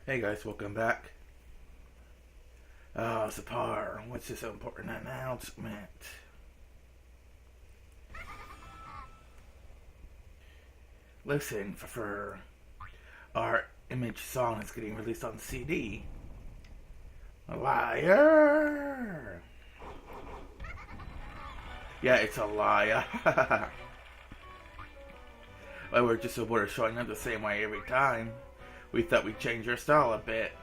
Hey guys, welcome back. Oh, Sapar, what's this important announcement? Listen, for our image song is getting released on CD. Liar! Yeah, it's a liar. Well, we're just aboard showing up the same way every time. We thought we'd change our style a bit.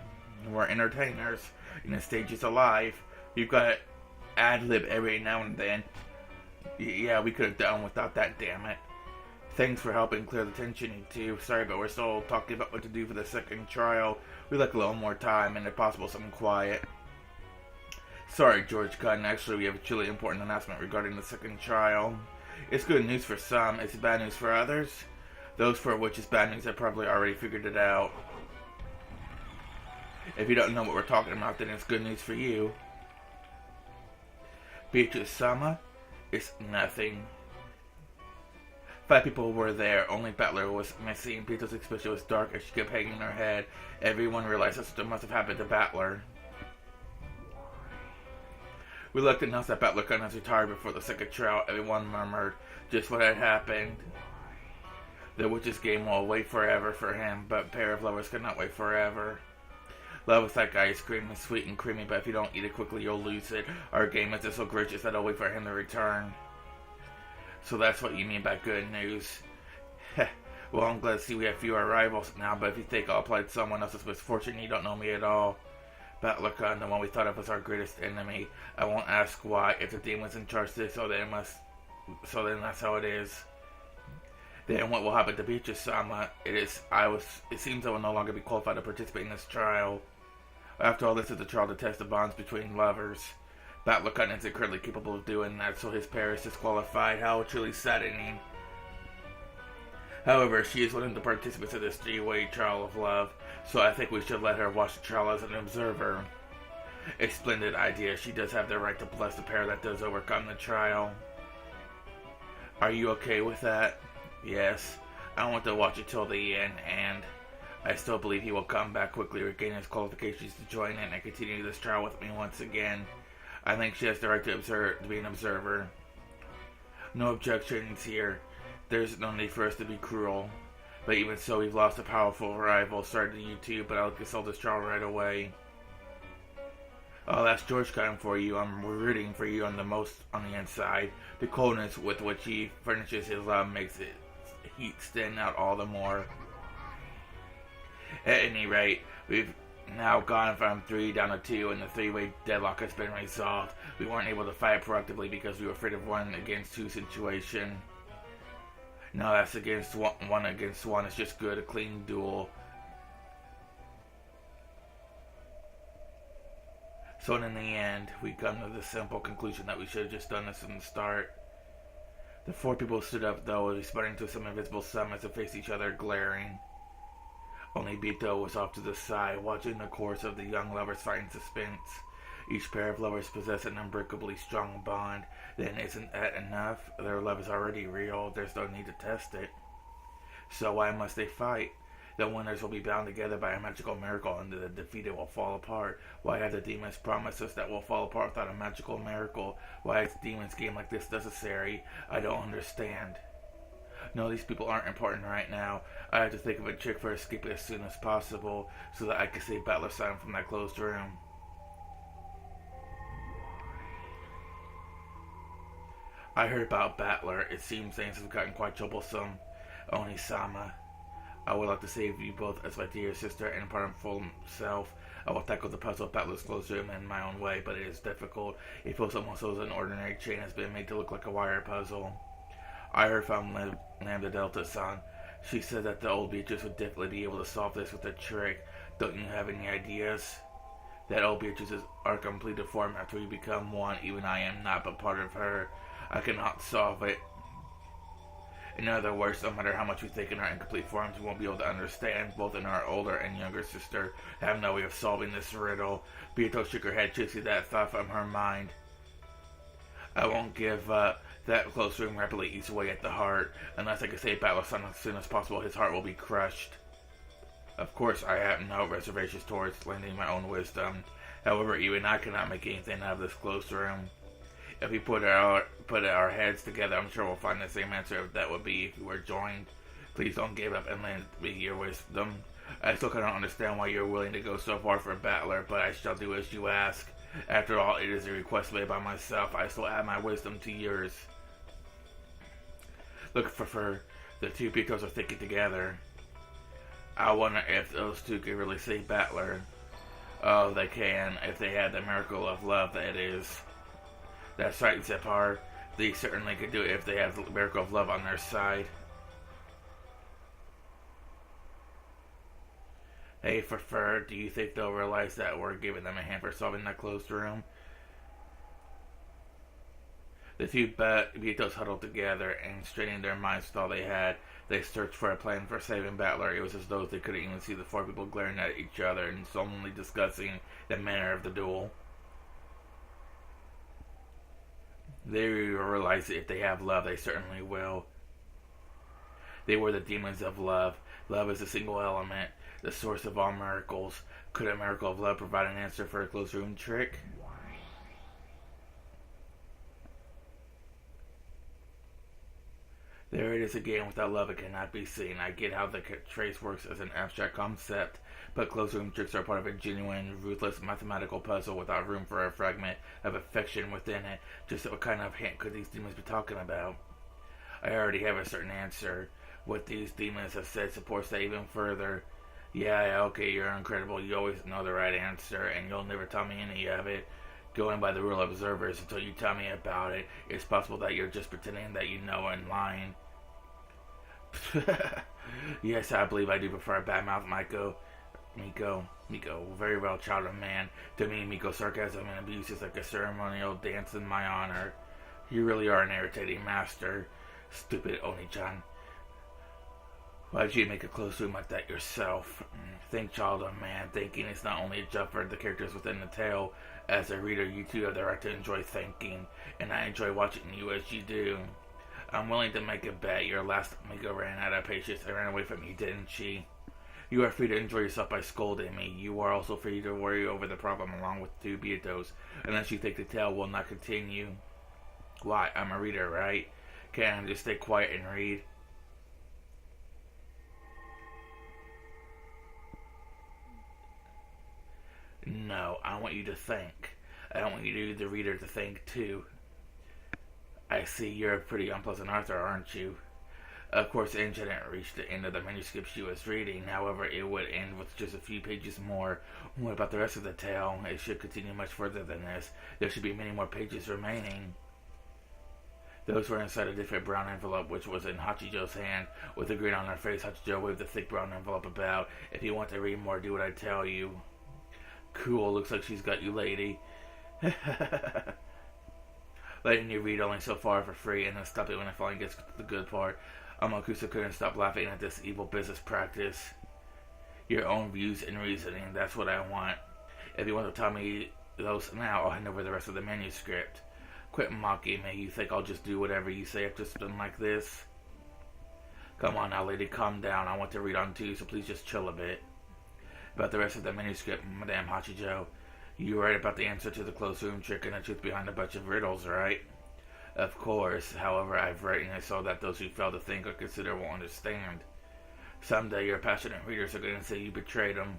We're entertainers, and the stage is alive. You've got to ad-lib every now and then. Yeah, we could have done without that, damn it. Thanks for helping clear the tension, you two. Sorry, but we're still talking about what to do for the second trial. We'd like a little more time, and if possible, some quiet. Sorry, George Cotton. Actually, we have a truly important announcement regarding the second trial. It's good news for some, it's bad news for others. Those for which is bad news have probably already figured it out. If you don't know what we're talking about, then it's good news for you. Beatrice Sama is nothing. 5 people were there, only Battler was missing. Beatrice's expression was dark as she kept hanging her head. Everyone realized that must have happened to Battler. We looked and announced that Battler couldn't have retired before the second trial. Everyone murmured just what had happened. The witch's game will wait forever for him, but pair of lovers cannot wait forever. Love with like ice cream is sweet and creamy, but if you don't eat it quickly, you'll lose it. Our game is just so gracious that I'll wait for him to return. So that's what you mean by good news. Well, I'm glad to see we have fewer rivals now, but if you think I'll play someone else's misfortune, you don't know me at all. Battlecon, the one we thought of as our greatest enemy. I won't ask why. If the demon's in charge of this, so then that's how it is. Then what will happen to Beatrice Sama? It seems I will no longer be qualified to participate in this trial. After all, this is a trial to test the bonds between lovers. Battlecon is incredibly capable of doing that, so his pair is disqualified. How truly saddening. However, she is one of the participants of this 3-way trial of love, so I think we should let her watch the trial as an observer. A splendid idea. She does have the right to bless the pair that does overcome the trial. Are you okay with that? Yes. I want to watch it till the end, and I still believe he will come back quickly, regain his qualifications to join in and continue this trial with me once again. I think she has the right to be an observer. No objections here. There's no need for us to be cruel. But even so, we've lost a powerful rival. Sorry to you too, but I'll consult this trial right away. Oh, that's George Cotton for you. I'm rooting for you on the inside. The coldness with which he furnishes his love makes it heat stand out all the more. At any rate, we've now gone from 3 down to 2, and the 3-way deadlock has been resolved. We weren't able to fight proactively because we were afraid of 1 against 2 situation. No, that's against 1 against 1. It's just good, a clean duel. So in the end, we come to the simple conclusion that we should have just done this from the start. The 4 people stood up, though, responding to some invisible summons to face each other, glaring. Only Bito was off to the side, watching the course of the young lovers fight in suspense. Each pair of lovers possess an unbreakably strong bond. Then isn't that enough? Their love is already real. There's no need to test it. So why must they fight? The winners will be bound together by a magical miracle, and the defeated will fall apart. Why have the demons promised us that we'll fall apart without a magical miracle? Why is a demon's game like this necessary? I don't understand. No, these people aren't important right now. I have to think of a trick for escaping as soon as possible, so that I can save Battler Simon from that closed room. I heard about Battler. It seems things have gotten quite troublesome. Oni-sama, I would like to save you both as my dear sister and part of full self. I will tackle the puzzle of Battler's closed room in my own way, but it is difficult. It feels almost as an ordinary chain has been made to look like a wire puzzle. I heard from Lambda Delta-san. She said that the old Beatrice would definitely be able to solve this with a trick. Don't you have any ideas? That old Beatrice's are completed form after we become one. Even I am not but part of her. I cannot solve it. In other words, no matter how much we think in our incomplete forms, we won't be able to understand. Both in our older and younger sister have no way of solving this riddle. Beato shook her head, chasing that thought from her mind. I won't give up. That close room rapidly eats away at the heart. Unless I can save Battler Son as soon as possible, his heart will be crushed. Of course, I have no reservations towards lending my own wisdom. However, even I cannot make anything out of this closed room. If we put our heads together, I'm sure we'll find the same answer that would be if we were joined. Please don't give up and lend me your wisdom. I still cannot understand why you're willing to go so far for a battler, but I shall do as you ask. After all, it is a request made by myself. I still add my wisdom to yours. Look for the two Beatles are thinking together. I wonder if those two could really save Battler. Oh, they can, if they had the miracle of love, that is. That's right, Zepar. They certainly could do it if they have the miracle of love on their side. Hey, Fur, do you think they'll realize that we're giving them a hand for solving that closed room? The two Beatles huddled together and, straining their minds with all they had, they searched for a plan for saving Battler. It was as though they couldn't even see the four people glaring at each other and solemnly discussing the manner of the duel. They realized that if they have love, they certainly will. They were the demons of love. Love is a single element, the source of all miracles. Could a miracle of love provide an answer for a closed room trick? There it is again. Without love, it cannot be seen. I get how the trace works as an abstract concept, but closed room tricks are part of a genuine, ruthless mathematical puzzle without room for a fragment of affection within it. Just what kind of hint could these demons be talking about? I already have a certain answer. What these demons have said supports that even further. Yeah, okay, you're incredible. You always know the right answer, and you'll never tell me any of it. Going by the rule of observers until you tell me about it, it's possible that you're just pretending that you know and lying. Yes, I believe I do prefer a bad mouth, Miko. Very well, child of man. To me, Miko's sarcasm and abuse is like a ceremonial dance in my honor. You really are an irritating master. Stupid Oni-chan. Why did you make a close room like that yourself? Think, child of man. Thinking is not only a job for the characters within the tale. As a reader, you too have the right to enjoy thinking, and I enjoy watching you as you do. I'm willing to make a bet. Your last Miko ran out of patience and ran away from you, didn't she? You are free to enjoy yourself by scolding me. You are also free to worry over the problem along with two Beatos, unless you think the tale will not continue. Why? I'm a reader, right? Can't I just stay quiet and read? No, I want you to think. I want you, the reader, to think too. I see you're a pretty unpleasant author, aren't you? Of course, Anne hadn't reached the end of the manuscript she was reading. However, it would end with just a few pages more. What about the rest of the tale? It should continue much further than this. There should be many more pages remaining. Those were inside a different brown envelope, which was in Hachijo's hand. With a grin on her face, Hachijo waved the thick brown envelope about. If you want to read more, do what I tell you. Cool, looks like she's got you, lady. Letting you read only so far for free, and then stop it when it finally gets to the good part. Amakusa couldn't stop laughing at this evil business practice. Your own views and reasoning, that's what I want. If you want to tell me those now, I'll hand over the rest of the manuscript. Quit mocking me. You think I'll just do whatever you say after something like this? Come on now, lady, calm down. I want to read on too, so please just chill a bit. About the rest of the manuscript, Madame Hachijo. You were right about the answer to the closed room trick and the truth behind a bunch of riddles, right? Of course. However, I've written it so that those who fail to think or consider will understand. Someday your passionate readers are going to say you betrayed them.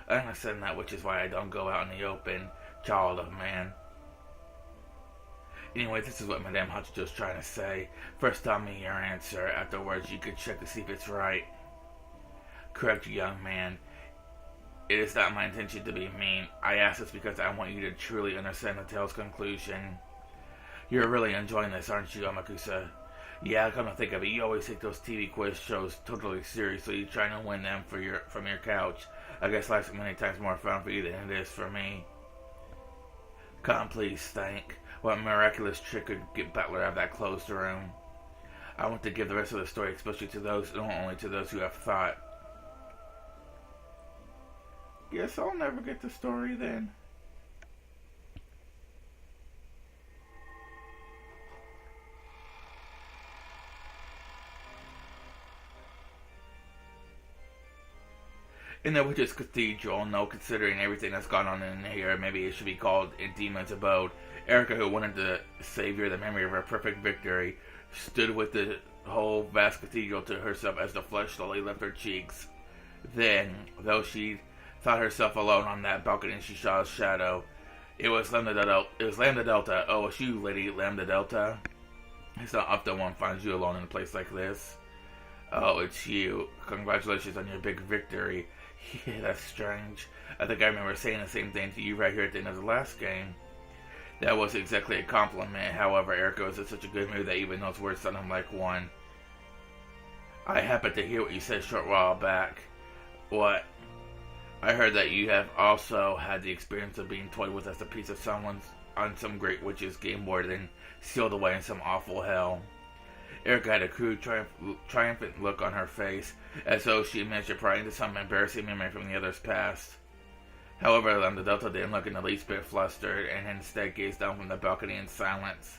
I understand that, which is why I don't go out in the open, child of man. Anyway, this is what Madame Hachijo's trying to say. First tell me your answer. Afterwards, you can check to see if it's right. Correct, young man. It is not my intention to be mean. I ask this because I want you to truly understand the tale's conclusion. You're really enjoying this, aren't you, Amakusa? Yeah, come to think of it, you always take those TV quiz shows totally seriously. You're trying to win them from your couch. I guess life's many times more fun for you than it is for me. Come, please, think. What miraculous trick could get Butler out of that closed room? I want to give the rest of the story, especially to those, not only to those who have thought. Guess I'll never get the story then. in the Witch's Cathedral. No, considering everything that's gone on in here, maybe it should be called a Demon's Abode. Erica, who wanted to savor the memory of her perfect victory, stood with the whole vast cathedral to herself as the flesh slowly left her cheeks. Then, though she thought herself alone on that balcony, she saw a shadow. It was Lambda Delta. Oh, it's you, Lady Lambda Delta. It's not often one finds you alone in a place like this. Oh, it's you. Congratulations on your big victory. Yeah, that's strange. I think I remember saying the same thing to you right here at the end of the last game. That was exactly a compliment. However, Erica was in such a good mood that even those words sounded like one. I happened to hear what you said a short while back. What? I heard that you have also had the experience of being toyed with as a piece of someone's on some great witch's game board and sealed away in some awful hell. Erica had a crude, triumphant look on her face, as though she admitted her pride into some embarrassing memory from the other's past. However, Lambda Delta didn't look in the least bit flustered, and instead gazed down from the balcony in silence.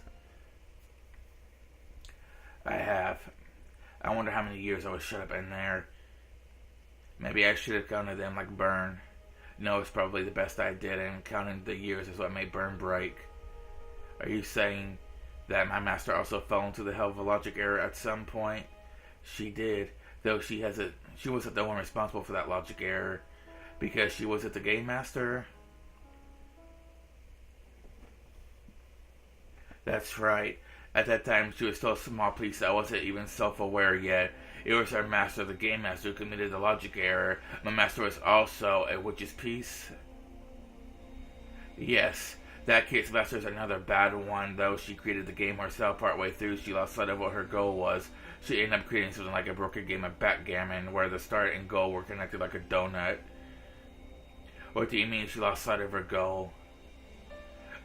I have. I wonder how many years I was shut up in there. Maybe I should have counted them like Burn. No, it's probably the best I did, and counting the years is what made Burn break. Are you saying that my master also fell into the hell of a logic error at some point? She did, though she wasn't the one responsible for that logic error, because she wasn't the game master. That's right. At that time, she was still a small piece that wasn't even self-aware yet. It was her master, the game master, who committed the logic error. My master was also a witch's piece. Yes, that case master is another bad one, though she created the game herself partway through. She lost sight of what her goal was. She ended up creating something like a broken game of backgammon, where the start and goal were connected like a donut. What do you mean she lost sight of her goal?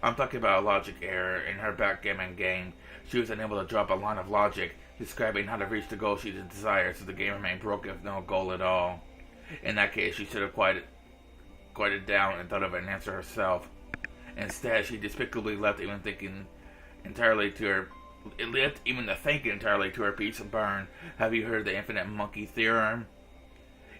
I'm talking about a logic error in her backgammon game. She was unable to drop a line of logic describing how to reach the goal she desired, so the game remained broken with no goal at all. In that case, she should have quieted down and thought of an answer herself. Instead, she despicably left even the thinking entirely to her piece of Burn. Have you heard the infinite monkey theorem?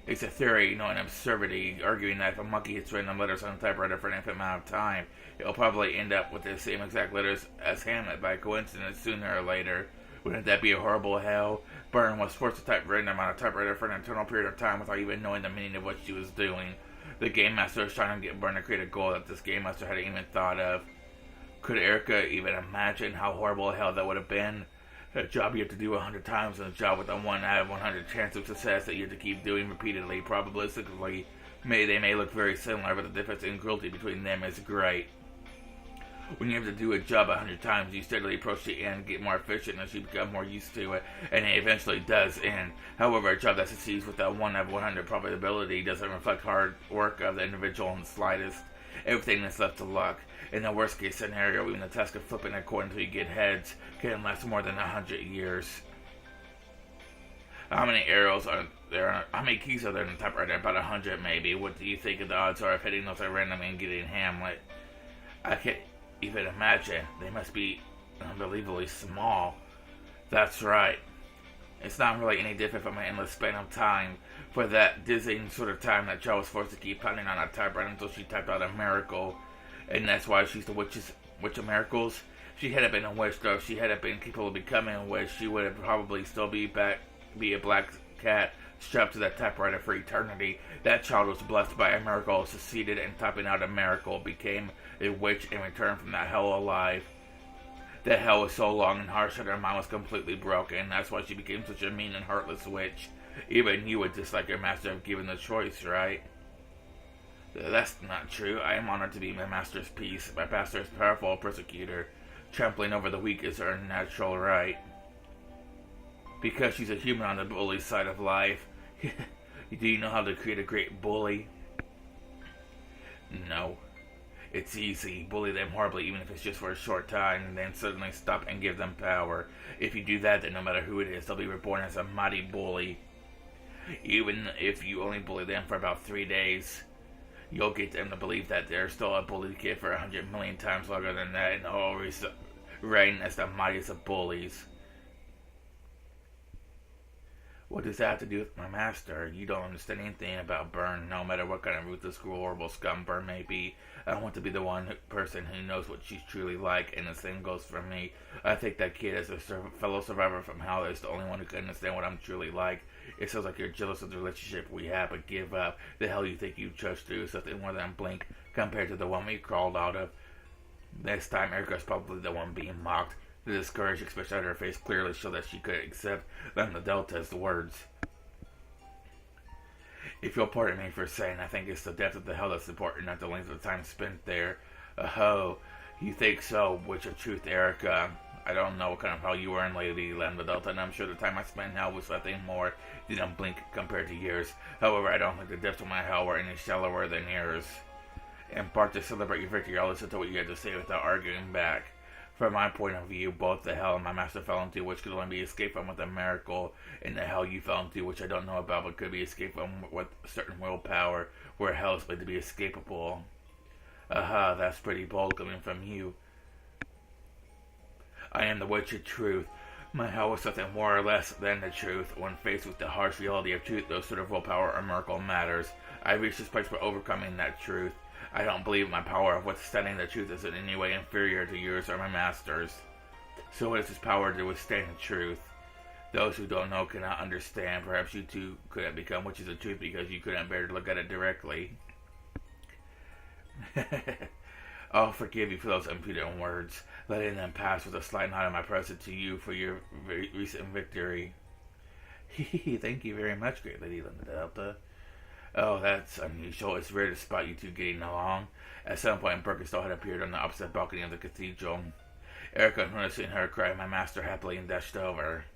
It's a theory, an absurdity, arguing that if a monkey hits random letters on a typewriter for an infinite amount of time, it'll probably end up with the same exact letters as Hamlet by coincidence sooner or later. Wouldn't that be a horrible hell? Burn was forced to type random on a typewriter for an eternal period of time without even knowing the meaning of what she was doing. The game master was trying to get Burn to create a goal that this game master hadn't even thought of. Could Erica even imagine how horrible a hell that would have been? A job you have to do 100 times and a job with a 1 out of 100 chance of success that you have to keep doing repeatedly. Probabilistically, they may look very similar, but the difference in cruelty between them is great. When you have to do a job 100 times, you steadily approach the end, get more efficient as you become more used to it, and it eventually does end. However, a job that succeeds with a 1 out of 100 probability doesn't reflect hard work of the individual in the slightest. Everything is left to luck. In the worst case scenario, even the task of flipping a coin until you get heads can last more than 100 years. How many arrows are there? How many keys are there in the typewriter? About 100 maybe. What do you think the odds are of hitting those at random and getting Hamlet? I can't even imagine. They must be unbelievably small. That's right. It's not really any different from an endless span of time. For that dizzying sort of time that Jo was forced to keep pounding on a typewriter until she typed out a miracle. And that's why she's the witch of miracles. If she hadn't been a witch, though, if she hadn't been capable of becoming a witch, she would have probably still be a black cat strapped to that typewriter for eternity. That child was blessed by a miracle, succeeded in typing out a miracle, became a witch, and returned from that hell alive. That hell was so long and harsh that her mind was completely broken. That's why she became such a mean and heartless witch. Even you would dislike your master if given the choice, right? That's not true. I am honored to be my master's piece. My master is a powerful persecutor. Trampling over the weak is her natural right. Because she's a human on the bully side of life. Do you know how to create a great bully? No. It's easy. Bully them horribly, even if it's just for a short time, and then suddenly stop and give them power. If you do that, then no matter who it is, they'll be reborn as a mighty bully. Even if you only bully them for about 3 days, you'll get them to believe that they're still a bullied kid for 100 million times longer than that, and always reign as the mightiest of bullies. What does that have to do with my master? You don't understand anything about Byrne, no matter what kind of ruthless, horrible scum Byrne may be. I want to be the person who knows what she's truly like, and the same goes for me. I think that kid, as a fellow survivor from hell, is the only one who can understand what I'm truly like. It sounds like you're jealous of the relationship we have, but give up. The hell you think you chose through something more than a blink compared to the one we crawled out of. Next time, Erica's probably the one being mocked. The discouraged expression on her face clearly showed that she could accept the Delta's words. If you'll pardon me for saying, I think it's the depth of the hell that's important, not the length of time spent there. Oh, you think so? Which of truth, Erica? I don't know what kind of hell you were in, Lady Lambda Delta, and I'm sure the time I spent in hell was nothing more than a blink compared to years. However, I don't think the depths of my hell were any shallower than yours. In part, to celebrate your victory, I'll listen to what you had to say without arguing back. From my point of view, both the hell my master fell into, which could only be escaped from with a miracle, and the hell you fell into, which I don't know about, but could be escaped from with certain willpower, where hell is made to be escapable. Aha, that's pretty bold coming from you. I am the witch of truth. My hell was something more or less than the truth. When faced with the harsh reality of truth, no sort of willpower or miracle matters. I reached this place by overcoming that truth. I don't believe my power of withstanding the truth is in any way inferior to yours or my master's. So what is this power to withstand the truth? Those who don't know cannot understand. Perhaps you too couldn't become witches of truth because you couldn't bear to look at it directly. I'll forgive you for those impudent words, letting them pass with a slight nod of my present to you for your recent victory. Thank you very much, great Lady Lambda Delta. Oh, that's unusual. It's rare to spot you two getting along. At some point, Birkenstock had appeared on the opposite balcony of the cathedral. Erica, noticing her, cried, "My master," happily, and dashed over.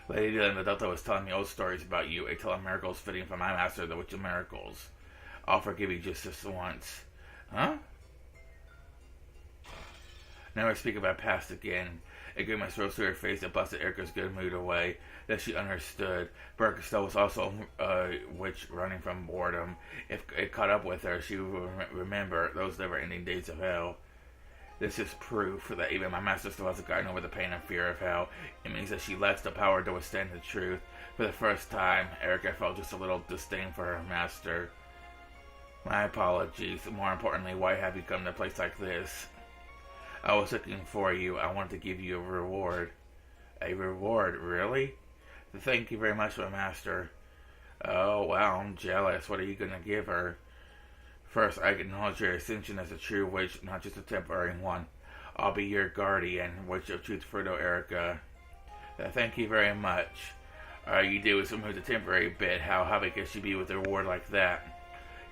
Lady Lambda Delta was telling me old stories about you, a tale of miracles fitting for my master, the Witch of Miracles. I'll forgive you just this once. Huh? Never speak about past again. A grimace rose to her face and blasted Erica's good mood away. That she understood. Birkenstock was also a witch running from boredom. If it caught up with her, she would remember those never-ending days of hell. This is proof that even my master still hasn't gotten over the pain and fear of hell. It means that she lacks the power to withstand the truth. For the first time, Erica felt just a little disdain for her master. My apologies. More importantly, why have you come to a place like this? I was looking for you. I wanted to give you a reward. A reward? Really? Thank you very much, my master. Oh, wow, I'm jealous. What are you going to give her? First, I acknowledge your ascension as a true witch, not just a temporary one. I'll be your guardian, Witch of Truth, Frodo Erica. Thank you very much. All you do is remove the temporary bit. How happy could she be with a reward like that?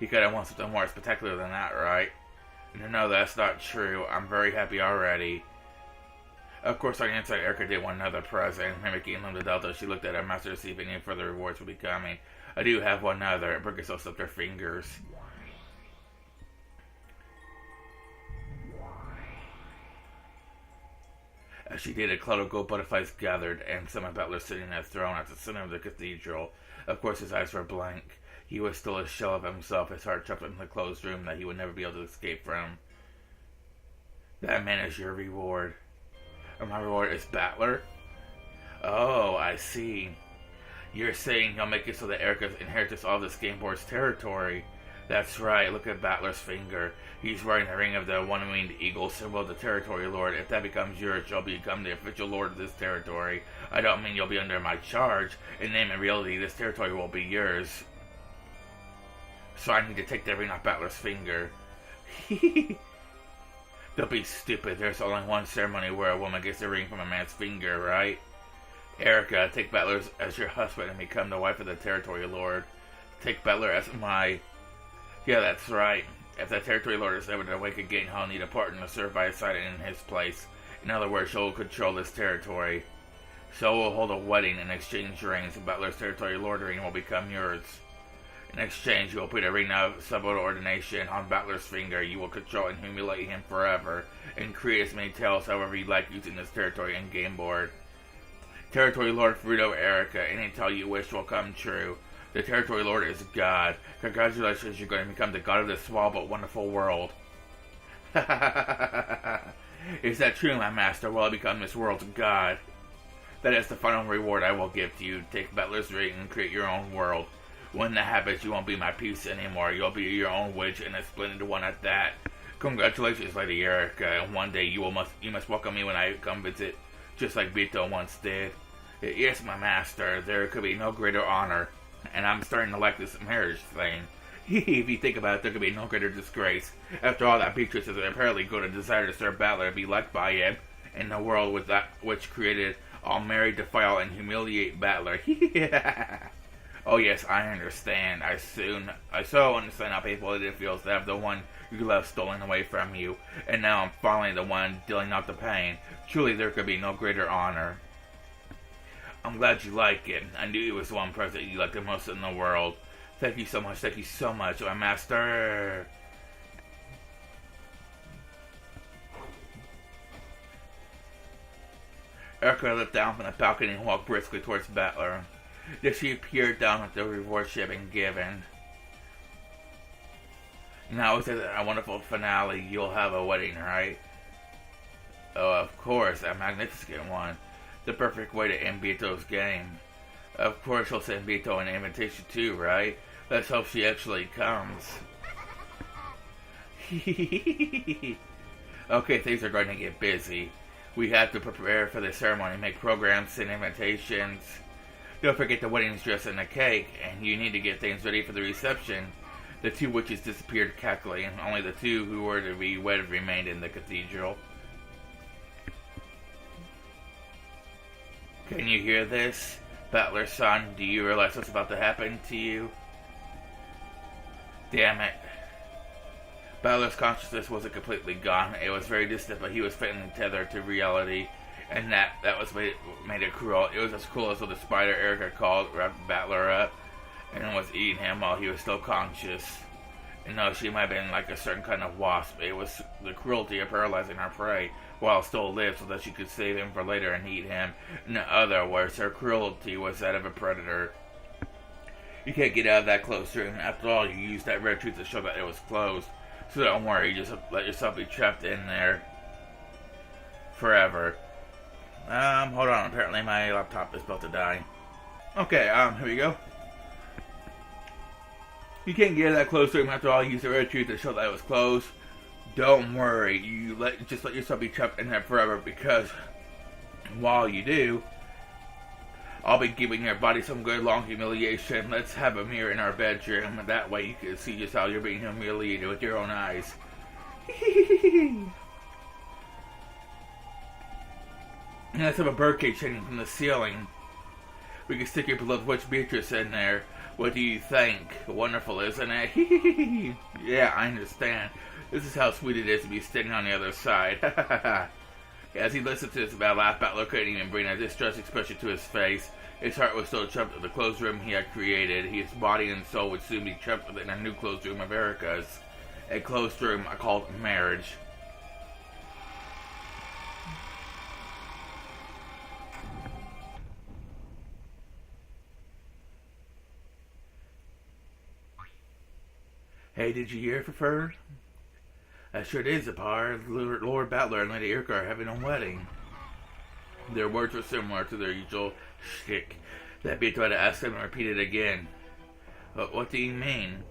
You gotta want something more spectacular than that, right? No, that's not true. I'm very happy already. Of course, on the inside, Erica did want another present. Mimicking Lambda Delta, she looked at her master to see if any further rewards would be coming. I do have one other. Birkenstock slipped her fingers. As she did, a cloud of gold butterflies gathered, and some butler sitting at a throne at the center of the cathedral. Of course, his eyes were blank. He was still a shell of himself, his heart trapped in the closed room that he would never be able to escape from. That man is your reward. And my reward is Battler? Oh, I see. You're saying he'll make it so that Erica inherits all this Game Board's territory. That's right, look at Battler's finger. He's wearing the ring of the one-winged eagle, symbol of the territory lord. If that becomes yours, you'll become the official lord of this territory. I don't mean you'll be under my charge. In name and reality, this territory will be yours. So I need to take the ring off Battler's finger. Don't be stupid. There's only one ceremony where a woman gets a ring from a man's finger, right? Erica, take Battler as your husband and become the wife of the territory lord. Take Battler as my... Yeah, that's right. If the territory lord is ever to awake again, he'll need a partner to serve by his side and in his place. In other words, she'll control this territory. So we'll hold a wedding and exchange rings, and Battler's territory lord ring will become yours. In exchange, you will put a ring of subordination on Battler's finger. You will control and humiliate him forever, and create as many tales however you like using this territory and game board. Territory Lord Frodo Erica, any tale you wish will come true. The Territory Lord is God. Congratulations, you're going to become the god of this small but wonderful world. Is that true, my master? Will I become this world's god? That is the final reward I will give to you. Take Battler's ring and create your own world. When that happens, you won't be my piece anymore. You'll be your own witch, and a splendid one at that. Congratulations, Lady Erica. And one day you must welcome me when I come visit, just like Vito once did. Yes, my master. There could be no greater honor, and I'm starting to like this marriage thing. If you think about it, there could be no greater disgrace. After all, that Beatrice is apparently going to desire to serve Battler and be liked by him in the world with that which created all marry, defile, and humiliate Battler. Oh yes, I understand. I so understand how painful it feels to have the one you love stolen away from you, and now I'm finally the one dealing out the pain. Truly, there could be no greater honor. I'm glad you like it. I knew it was the one present you liked the most in the world. Thank you so much, my master. Erica looked down from the balcony and walked briskly towards Battler. Then she peered down at the reward she had been given. Now, is it a wonderful finale? You'll have a wedding, right? Oh, of course, a magnificent one. The perfect way to end Bito's game. Of course, she'll send Bito an invitation too, right? Let's hope she actually comes. Okay, things are going to get busy. We have to prepare for the ceremony, make programs, send invitations. Don't forget the wedding dress and the cake, and you need to get things ready for the reception. The two witches disappeared calculating. Only the two who were to be wed remained in the cathedral. Can you hear this? Battler's son, do you realize what's about to happen to you? Damn it. Battler's consciousness wasn't completely gone. It was very distant, but he was faintly tethered to reality. And that was made it cruel. It was as cruel as though the spider Erica called wrapped Battler up and was eating him while he was still conscious. And no, she might have been like a certain kind of wasp. It was the cruelty of paralyzing her prey while still alive so that she could save him for later and eat him. In other words, her cruelty was that of a predator. You can't get out of that closed room. After all, you used that red truth to show that it was closed. So don't worry, just let yourself be trapped in there forever. Hold on, apparently my laptop is about to die. Okay, here we go. You can't get out of that closed room. After all, you used the red truth to show that it was closed. Don't worry, just let yourself be trapped in there forever, because while you do, I'll be giving your body some good long humiliation. Let's have a mirror in our bedroom, and that way you can see just how you're being humiliated with your own eyes. And let's have a birdcage hanging from the ceiling. We can stick your beloved witch Beatrice in there. What do you think? Wonderful, isn't it? Yeah, I understand. This is how sweet it is to be standing on the other side. As he listened to this laugh, Battler couldn't even bring a distressed expression to his face. His heart was still trapped in the closed room he had created. His body and soul would soon be trapped within a new closed room of Erica's. A closed room called marriage. Hey, did you hear, Fur? That sure is a par. Lord Battler and Lady Erica are having a wedding. Their words were similar to their usual shtick. That Beto had to ask them and repeat it again. But what do you mean?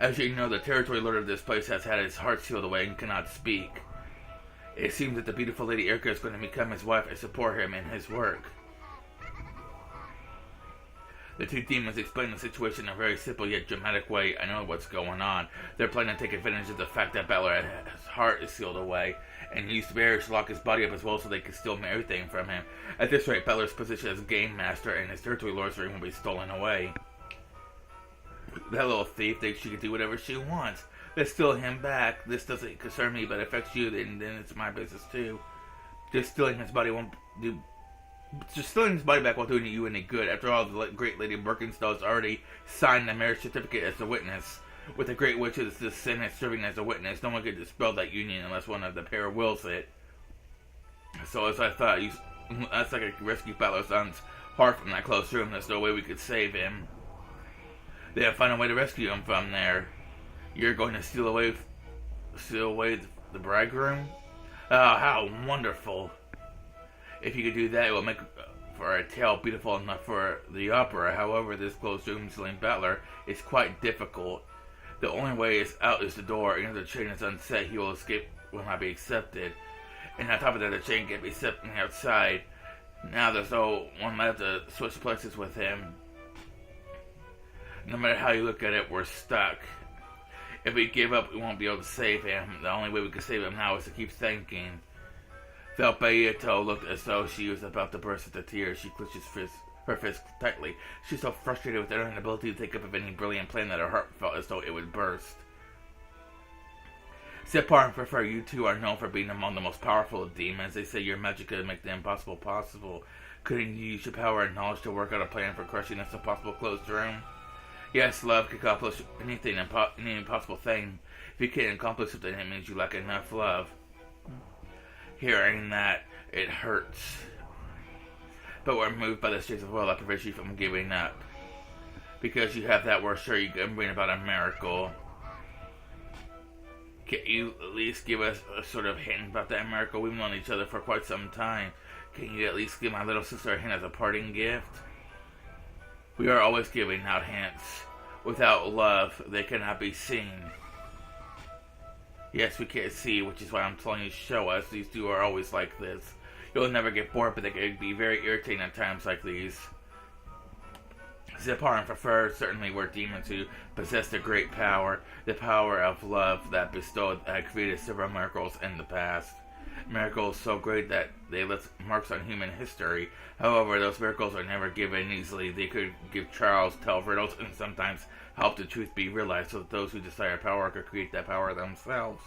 As you know, the territory lord of this place has had his heart sealed away and cannot speak. It seems that the beautiful Lady Erica is going to become his wife and support him in his work. The two demons explain the situation in a very simple yet dramatic way. I know what's going on. They're planning to take advantage of the fact that Battler's heart is sealed away, and use barriers to lock his body up as well so they can steal everything from him. At this rate, Battler's position as game master and his territory lord's ring will be stolen away. That little thief thinks she can do whatever she wants. Let's steal him back. This doesn't concern me, but it affects you, then it's my business too. Just stealing his body won't do... Just stealing his body back won't do you any good. After all, the great Lady Birkenstow has already signed the marriage certificate as a witness. With the great witch's descendant serving as a witness, no one can dispel that union unless one of the pair wills it. So as I thought, that's like a rescue Battler's son's heart from that closed room. There's no way we could save him. They have to find a way to rescue him from there. You're going to steal away the bridegroom? Oh, how wonderful. If you could do that, it will make for a tale beautiful enough for the opera. However, this closed room Celine Butler is quite difficult. The only way out is the door, and if the chain is unset, he will escape, will not be accepted. And on top of that, the chain can't be set from the outside. Now there's no one left to switch places with him. No matter how you look at it, we're stuck. If we give up, we won't be able to save him. The only way we can save him now is to keep thinking. Beato looked as though she was about to burst into tears. She clenched her fist tightly. She was so frustrated with her inability to think up of any brilliant plan that her heart felt as though it would burst. Zepar and Prefer, you two are known for being among the most powerful of demons. They say your magic could make the impossible possible. Couldn't you use your power and knowledge to work out a plan for crushing this impossible closed room? Yes, love can accomplish anything, any impossible thing. If you can't accomplish something, it means you lack enough love. Hearing that, it hurts. But we're moved by the streets of will that prevents you from giving up. Because you have that, we're sure you can bring about a miracle. Can you at least give us a sort of hint about that miracle? We've known each other for quite some time. Can you at least give my little sister a hint as a parting gift? We are always giving out hints. Without love, they cannot be seen. Yes, we can't see, which is why I'm telling you to show us. These two are always like this. You'll never get bored, but they can be very irritating at times like these. Zepar and Prefer certainly were demons who possessed a great power, the power of love that had created several miracles in the past. Miracles so great that they left marks on human history. However, those miracles are never given easily. They could give trials, tell riddles, and sometimes help the truth be realized so that those who desire power could create that power themselves.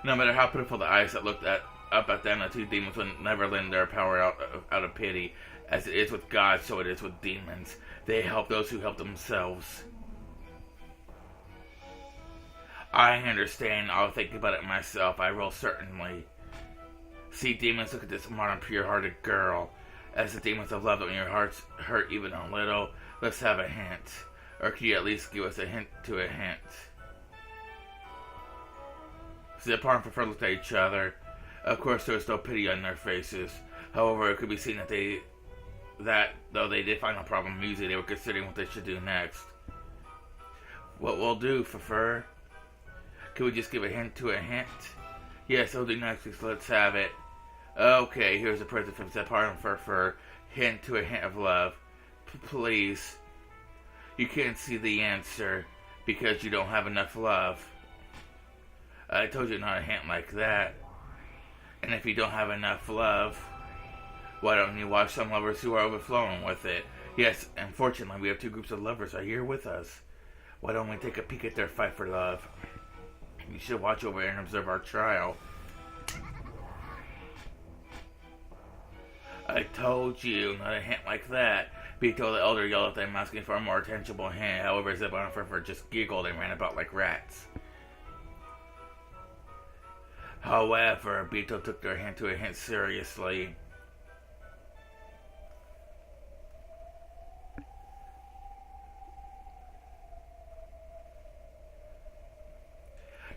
No matter how pitiful the eyes that looked up at them, the two demons would never lend their power out of pity. As it is with God, so it is with demons. They help those who help themselves. I understand. I'll think about it myself. I will certainly. See, demons, look at this modern, pure-hearted girl. As the demons of love, when your hearts hurt even a little, let's have a hint. Or can you at least give us a hint to a hint? Zepar and Prefer looked at each other. Of course, there was no pity on their faces. However, it could be seen that though they did find a problem music, they were considering what they should do next. What we'll do, Prefer? Can we just give a hint to a hint? Yes, I'll do next week, so let's have it. Okay, here's a present from Zepar and Prefer. Hint to a hint of love. Please. You can't see the answer because you don't have enough love. I told you not a hint like that. And if you don't have enough love, why don't you watch some lovers who are overflowing with it? Yes, unfortunately, we have two groups of lovers right here with us. Why don't we take a peek at their fight for love? You should watch over and observe our trial. I told you, not a hint like that. Beato the Elder yelled at them, asking for a more tangible hint. However, Zepar and Prefer just giggled and ran about like rats. However, Beato took their hint to a hint seriously.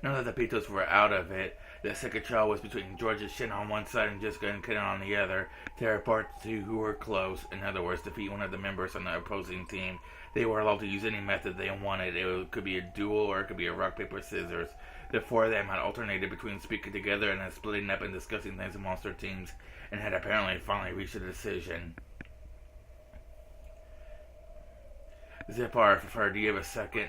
Now that the Beatles were out of it, the second trial was between George's Shin on one side and Jessica and Ken on the other. Tear apart the two who were close, in other words, defeat one of the members on the opposing team. They were allowed to use any method they wanted. It could be a duel or it could be a rock, paper, scissors. The four of them had alternated between speaking together and then splitting up and discussing things amongst their teams, and had apparently finally reached a decision. Zepar, Prefer, do you have a second?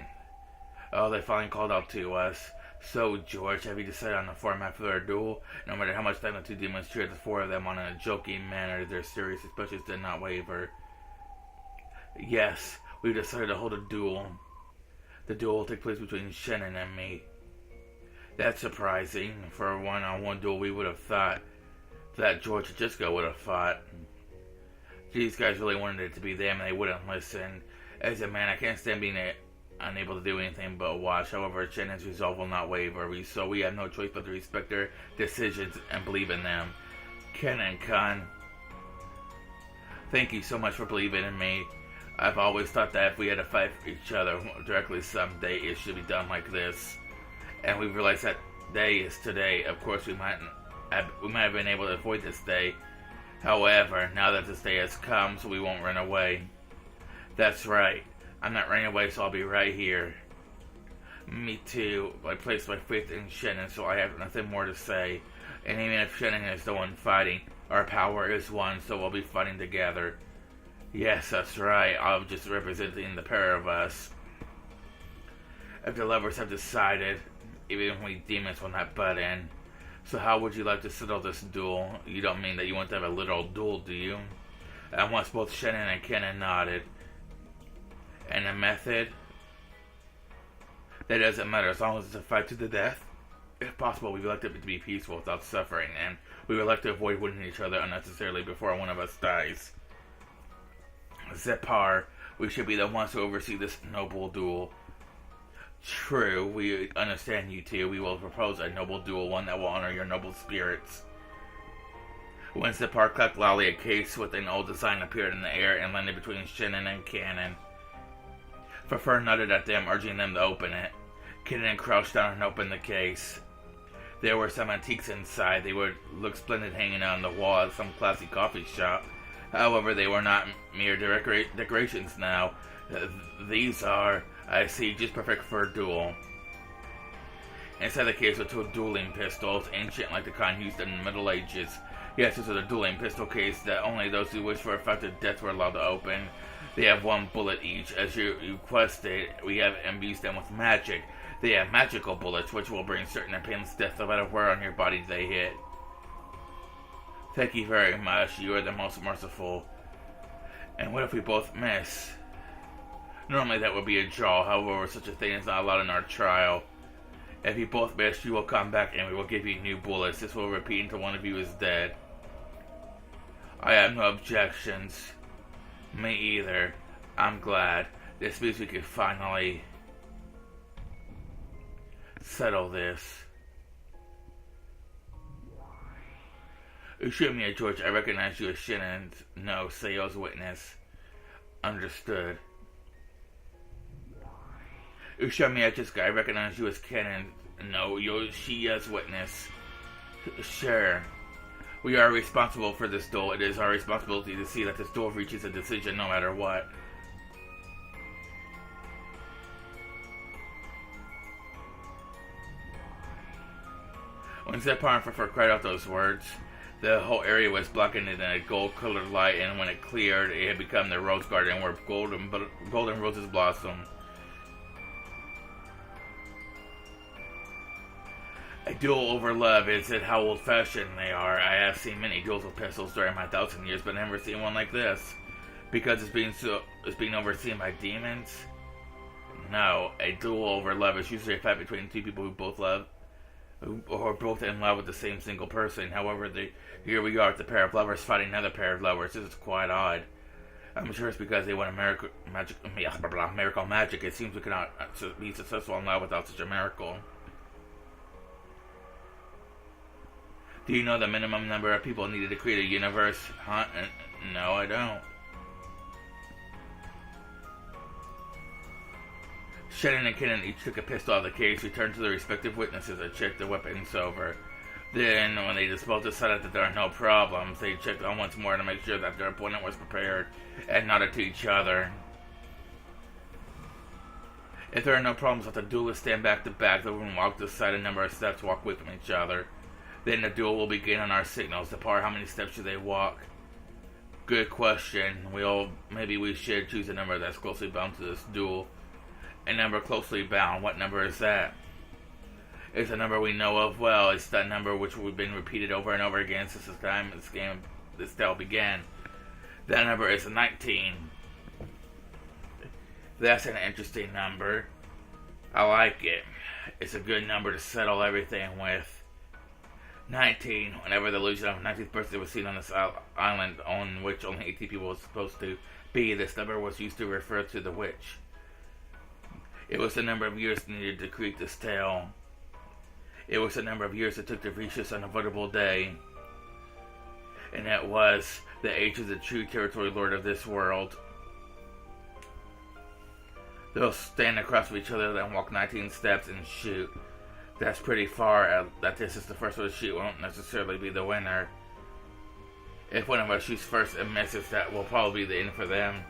Oh, they finally called out to us. So, George, have you decided on the format for their duel? No matter how much time the two demons cheered the four of them on in a joking manner, their serious expressions did not waver. Yes, we've decided to hold a duel. The duel will take place between Shannon and me. That's surprising. For a one-on-one duel, we would have thought that George and Jessica would have fought. These guys really wanted it to be them, and they wouldn't listen. As a man, I can't stand being unable to do anything but watch. However, Shannon's resolve will not waver, so we have no choice but to respect their decisions and believe in them. Ken and Khan, thank you so much for believing in me. I've always thought that if we had to fight for each other directly someday, it should be done like this. And we've realized that day is today. Of course, we might have been able to avoid this day. However, now that this day has come, so we won't run away. That's right. I'm not running away, so I'll be right here. Me too. I place my faith in Shannon, so I have nothing more to say. And even if Shannon is the one fighting, our power is one, so we'll be fighting together. Yes, that's right. I'm just representing the pair of us. If the lovers have decided, even we demons will not butt in. So how would you like to settle this duel? You don't mean that you want to have a literal duel, do you? At once both Shannon and Kenan nodded. And the method? That doesn't matter as long as it's a fight to the death. If possible, we would like it to be peaceful without suffering, and we would like to avoid wounding each other unnecessarily before one of us dies. Zepar, we should be the ones to oversee this noble duel. True, we understand you two. We will propose a noble duel, one that will honor your noble spirits. When Zepar clapped loudly, a case with an old design appeared in the air and landed between Shannon and Cannon. Fafur nodded at them, urging them to open it. Cannon crouched down and opened the case. There were some antiques inside. They would look splendid hanging on the wall at some classy coffee shop. However, they were not mere decorations now. These are, I see, just perfect for a duel. Inside the case were two dueling pistols, ancient like the kind used in the Middle Ages. Yes, this is a dueling pistol case that only those who wish for effective death were allowed to open. They have one bullet each. As you requested, we have imbued them with magic. They have magical bullets, which will bring certain and painless death no matter where on your body they hit. Thank you very much. You are the most merciful. And what if we both miss? Normally that would be a draw. However, such a thing is not allowed in our trial. If you both miss, you will come back and we will give you new bullets. This will repeat until one of you is dead. I have no objections. Me either. I'm glad. This means we can finally settle this. Ushimiya George, I recognize you as Shannon. No, Seo's witness. Understood. Ushimiya Jessica, I recognize you as Kenan. No, Yoshiya's witness. Sure. We are responsible for this duel. It is our responsibility to see that this duel reaches a decision no matter what. When Zepar and Fafur cried out those words, the whole area was blackened in a gold-colored light, and when it cleared, it had become the rose garden where golden roses blossom. A duel over love, is it how old-fashioned they are? I have seen many duels with pistols during my 1,000 years, but never seen one like this. Because it's being overseen by demons? No, a duel over love is usually a fight between two people who both love, or both in love with the same single person. However, here we are, the pair of lovers fighting another pair of lovers. This is quite odd. I'm sure it's because they want a miracle magic. It seems we cannot be successful in love without such a miracle. Do you know the minimum number of people needed to create a universe? Huh? No, I don't. Shannon and Kenan each took a pistol out of the case, returned to their respective witnesses, and checked the weapons over. Then, when they both decided that there are no problems, they checked on once more to make sure that their opponent was prepared, and nodded to each other. If there are no problems, let the duelists stand back to back. The room walk aside a number of steps, walk away from each other. Then the duel will begin on our signals. Zepar, how many steps should they walk? Good question. Maybe we should choose a number that's closely bound to this duel. A number closely bound. What number is that? It's a number we know of well. It's that number which we've been repeated over and over again since the time this tale began. That number is 19. That's an interesting number. I like it. It's a good number to settle everything with. 19. Whenever the illusion of 19th birthday was seen on this island on which only 18 people were supposed to be, this number was used to refer to the witch. It was the number of years needed to create this tale. It was the number of years it took to reach this unavoidable day. And that was the age of the true territory lord of this world. They'll stand across from each other, then walk 19 steps and shoot. That's pretty far. That this is the first one to shoot won't necessarily be the winner. If one of us shoots first and misses, that will probably be the end for them.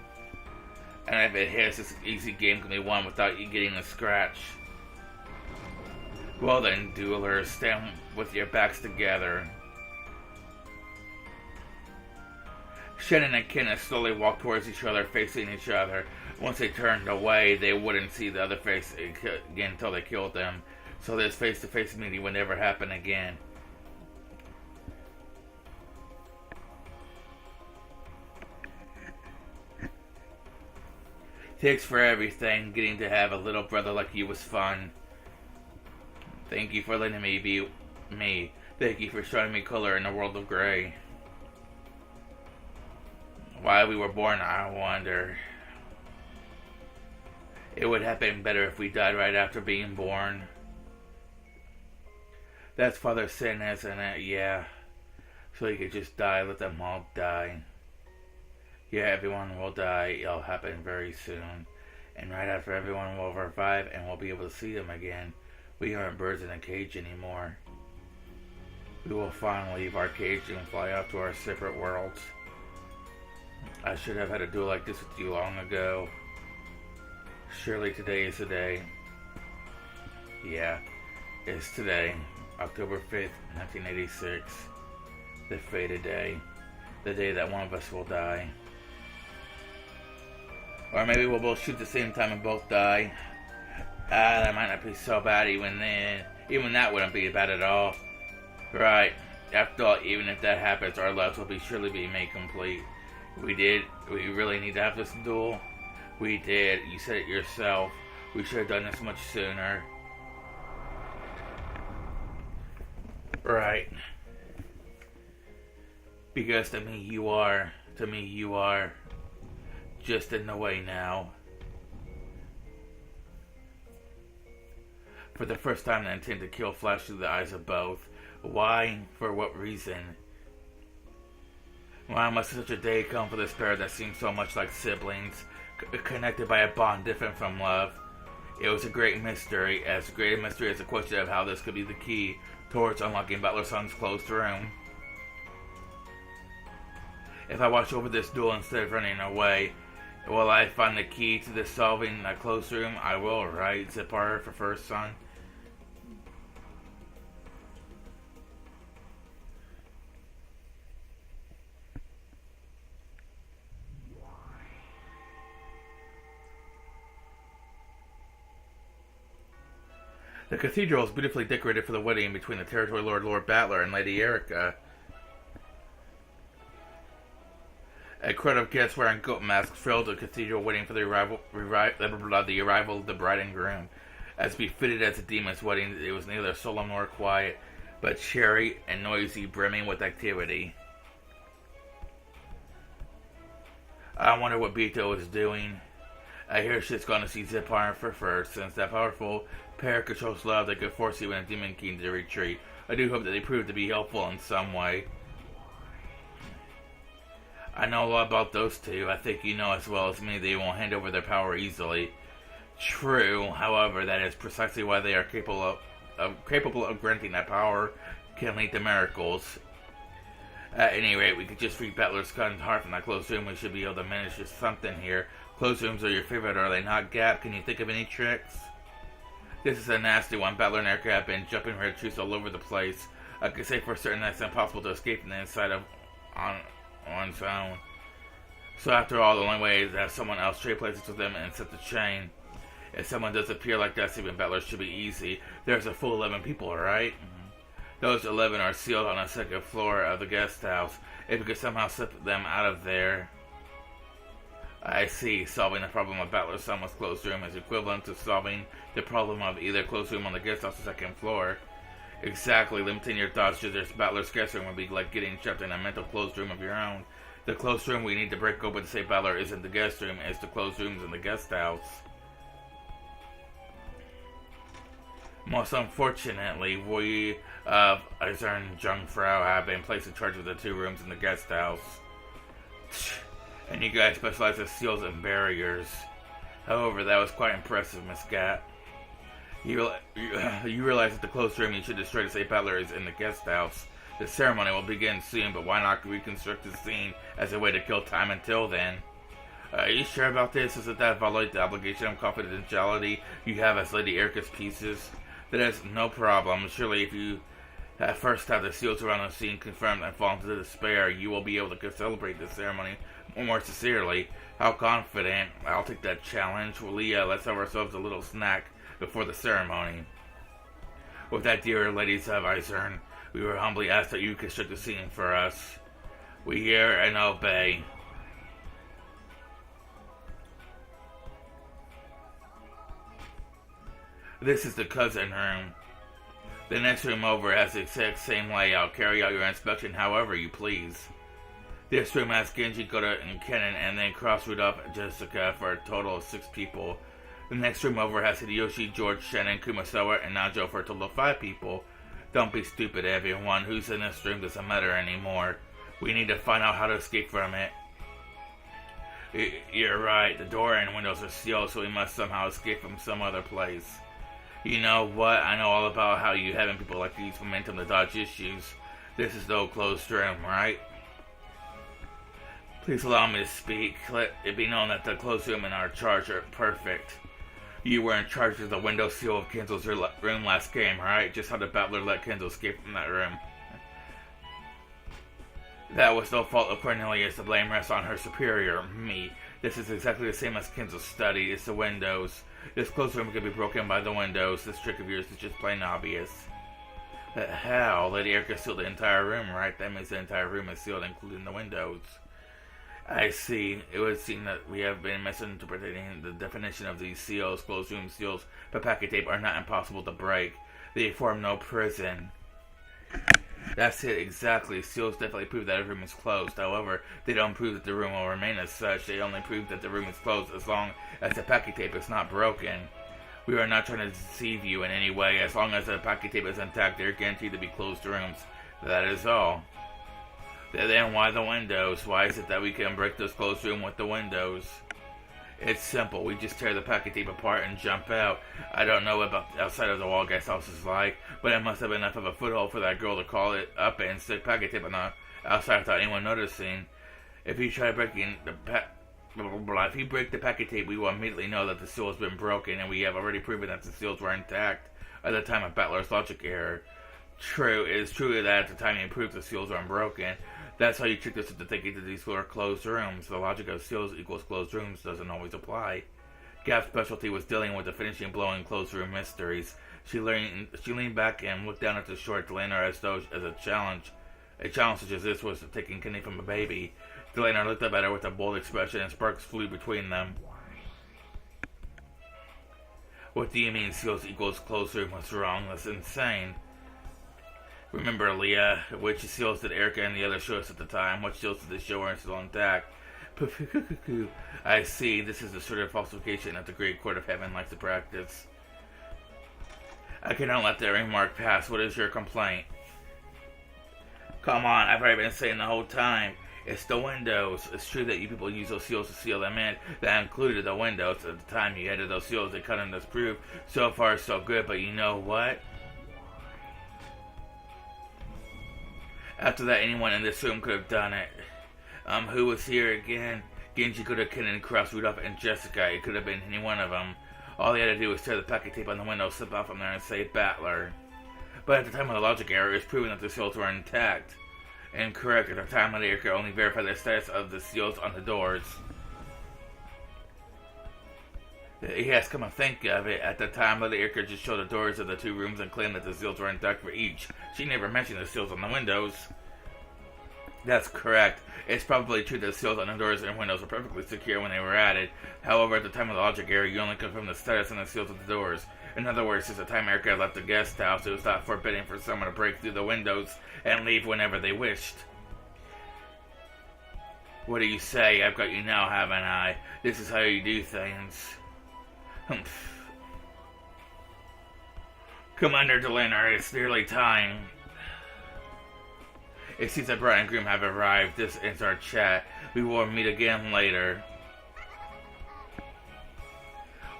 And if it hits, this easy game can be won without you getting a scratch. Well then, duelers, stand with your backs together. Shannon and Kenneth slowly walked towards each other, facing each other. Once they turned away, they wouldn't see the other face again until they killed them. So this face-to-face meeting would never happen again. Thanks for everything. Getting to have a little brother like you was fun. Thank you for letting me be me. Thank you for showing me color in a world of gray. Why we were born, I wonder. It would have been better if we died right after being born. That's Father's sin, isn't it? Yeah. So he could just die, let them all die. Yeah, everyone will die. It'll happen very soon. And right after, everyone will revive and we'll be able to see them again. We aren't birds in a cage anymore. We will finally leave our cage and fly out to our separate worlds. I should have had a duel like this with you long ago. Surely today is the day. Yeah, it's today, October 5th, 1986. The fated day. The day that one of us will die. Or maybe we'll both shoot at the same time and both die. That might not be so bad even then. Even that wouldn't be bad at all. Right. After all, even if that happens, our lives will surely be made complete. We really need to have this duel? We did. You said it yourself. We should have done this much sooner. Right. Because to me you are. Just in the way now. For the first time, I intend to kill flash through the eyes of both. Why? For what reason? Why must such a day come for this pair that seems so much like siblings, connected by a bond different from love? It was a great mystery, as great a mystery as the question of how this could be the key towards unlocking Butler Son's closed room. If I watch over this duel instead of running away, will I find the key to this solving that closed room? I will, right? Zipar for first son. The cathedral is beautifully decorated for the wedding between the Territory Lord, Lord Battler, and Lady Erica. A crowd of guests wearing goat masks filled the cathedral waiting for the arrival of the bride and groom. As befitted as a demon's wedding, it was neither solemn nor quiet, but cheery and noisy, brimming with activity. I wonder what Beto is doing. I hear she's going to see Zipar for first, since that powerful pair controls love that could force even a demon king to retreat. I do hope that they prove to be helpful in some way. I know a lot about those two. I think you know as well as me they won't hand over their power easily. True, however, that is precisely why they are capable of granting that power can lead to miracles. At any rate, we could just free Battler's gun's heart from that closed room. We should be able to manage just something here. Closed rooms are your favorite, are they not, Gap? Can you think of any tricks? This is a nasty one. Battler and Erica have been jumping red trees all over the place. I can say for certain that it's impossible to escape from the inside of on its own. So after all, the only way is to have someone else trade places with them and set the chain. If someone does appear like that, even Battler should be easy. There's a full 11 people, right? Those 11 are sealed on the second floor of the guest house. If we could somehow slip them out of there. I see. Solving the problem of Battler's son with closed room is equivalent to solving the problem of either closed room on the guest house or second floor. Exactly. Limiting your thoughts to just Battler's guest room would be like getting trapped in a mental closed room of your own. The closed room we need to break open to say Battler isn't the guest room, it's the closed rooms in the guest house. Most unfortunately, we of Eisern Jungfrau have been placed in charge of the two rooms in the guest house. And you guys specialize in seals and barriers. However, that was quite impressive, Miss Gat. You realize that the closed room you should destroy to say Battler is in the guest house. The ceremony will begin soon, but why not reconstruct the scene as a way to kill time until then? Are you sure about this? Doesn't that violate the obligation of confidentiality you have as Lady Erica's pieces? That is no problem. Surely if you first have the seals around the scene confirmed and fall into despair, you will be able to celebrate the ceremony more sincerely. How confident. I'll take that challenge. Leah, let's have ourselves a little snack before the ceremony. With that, dear ladies of Izern, we were humbly asked that you construct the scene for us. We hear and obey. This is the cousin room. The next room over has the exact same layout. Carry out your inspection however you please. This room has Genji, Kota, and Kennen, and then cross Rudolph and Jessica for a total of 6 people. The next room over has Hideyoshi, George, Shannon, Kumasawa, and Najo for a total of 5 people. Don't be stupid, everyone. Who's in this room doesn't matter anymore. We need to find out how to escape from it. You're right. The door and windows are sealed, so we must somehow escape from some other place. You know what? I know all about how you having people like these momentum to dodge issues. This is no closed room, right? Please allow me to speak. Let it be known that the closed room and our charge are perfect. You were in charge of the window seal of Kenzo's room last game, right? Just how the battler let Kenzo escape from that room. That was no fault of Cornelius. The blame rests on her superior, me. This is exactly the same as Kenzo's study. It's the windows. This closed room can be broken by the windows. This trick of yours is just plain obvious. How? Lady Erica sealed the entire room, right? That means the entire room is sealed, including the windows. I see. It would seem that we have been misinterpreting the definition of these seals. Closed room seals but packet tape are not impossible to break. They form no prison. That's it, exactly. Seals definitely prove that a room is closed. However, they don't prove that the room will remain as such. They only prove that the room is closed as long as the packet tape is not broken. We are not trying to deceive you in any way. As long as the packet tape is intact, they are guaranteed to be closed rooms. That is all. Then why the windows? Why is it that we can break this closed room with the windows? It's simple. We just tear the packet tape apart and jump out. I don't know what the outside of the wall guest house is like, but it must have enough of a foothold for that girl to call it up and stick packet tape on the outside without anyone noticing. If you try breaking the if you break the packet tape, we will immediately know that the seal has been broken, and we have already proven that the seals were intact at the time of Battler's logic error. True, it is true that at the time you proved the seals were unbroken. That's how you tricked us into thinking that these were closed rooms. The logic of seals equals closed rooms doesn't always apply. Gap's specialty was dealing with the finishing blow in closed room mysteries. She leaned back and looked down at the short Delana as though as a challenge. A challenge such as this was taking kidney from a baby. Delana looked up at her with a bold expression and sparks flew between them. What do you mean seals equals closed room? What's wrong? That's insane. Remember, Leah, which seals did Erica and the others show us at the time? Which seals did they show are still intact? I see. This is the sort of falsification that the Great Court of Heaven likes to practice. I cannot let that remark pass. What is your complaint? Come on, I've already been saying the whole time. It's the windows. It's true that you people use those seals to seal them in. That included the windows. At the time you added those seals, they cut in this proof. So far, so good. But you know what? After that, anyone in this room could have done it. Who was here again? Genji, Kota, Kennen, Cross, Rudolph, and Jessica. It could have been any one of them. All they had to do was tear the packet tape on the window, slip out from there, and say Battler. But at the time of the logic error, it was proven that the seals were intact. Incorrect. At the time, the error could only verify the status of the seals on the doors. Yes, come and think of it. At the time, Lady Erica just showed the doors of the 2 rooms and claimed that the seals were intact for each. She never mentioned the seals on the windows. That's correct. It's probably true that the seals on the doors and windows were perfectly secure when they were added. However, at the time of the logic error, you only confirmed the status and the seals of the doors. In other words, since the time Erica left the guest house, it was not forbidden for someone to break through the windows and leave whenever they wished. What do you say? I've got you now, haven't I? This is how you do things. Commander Delana, it's nearly time. It seems that bride and groom have arrived. This ends our chat. We will meet again later.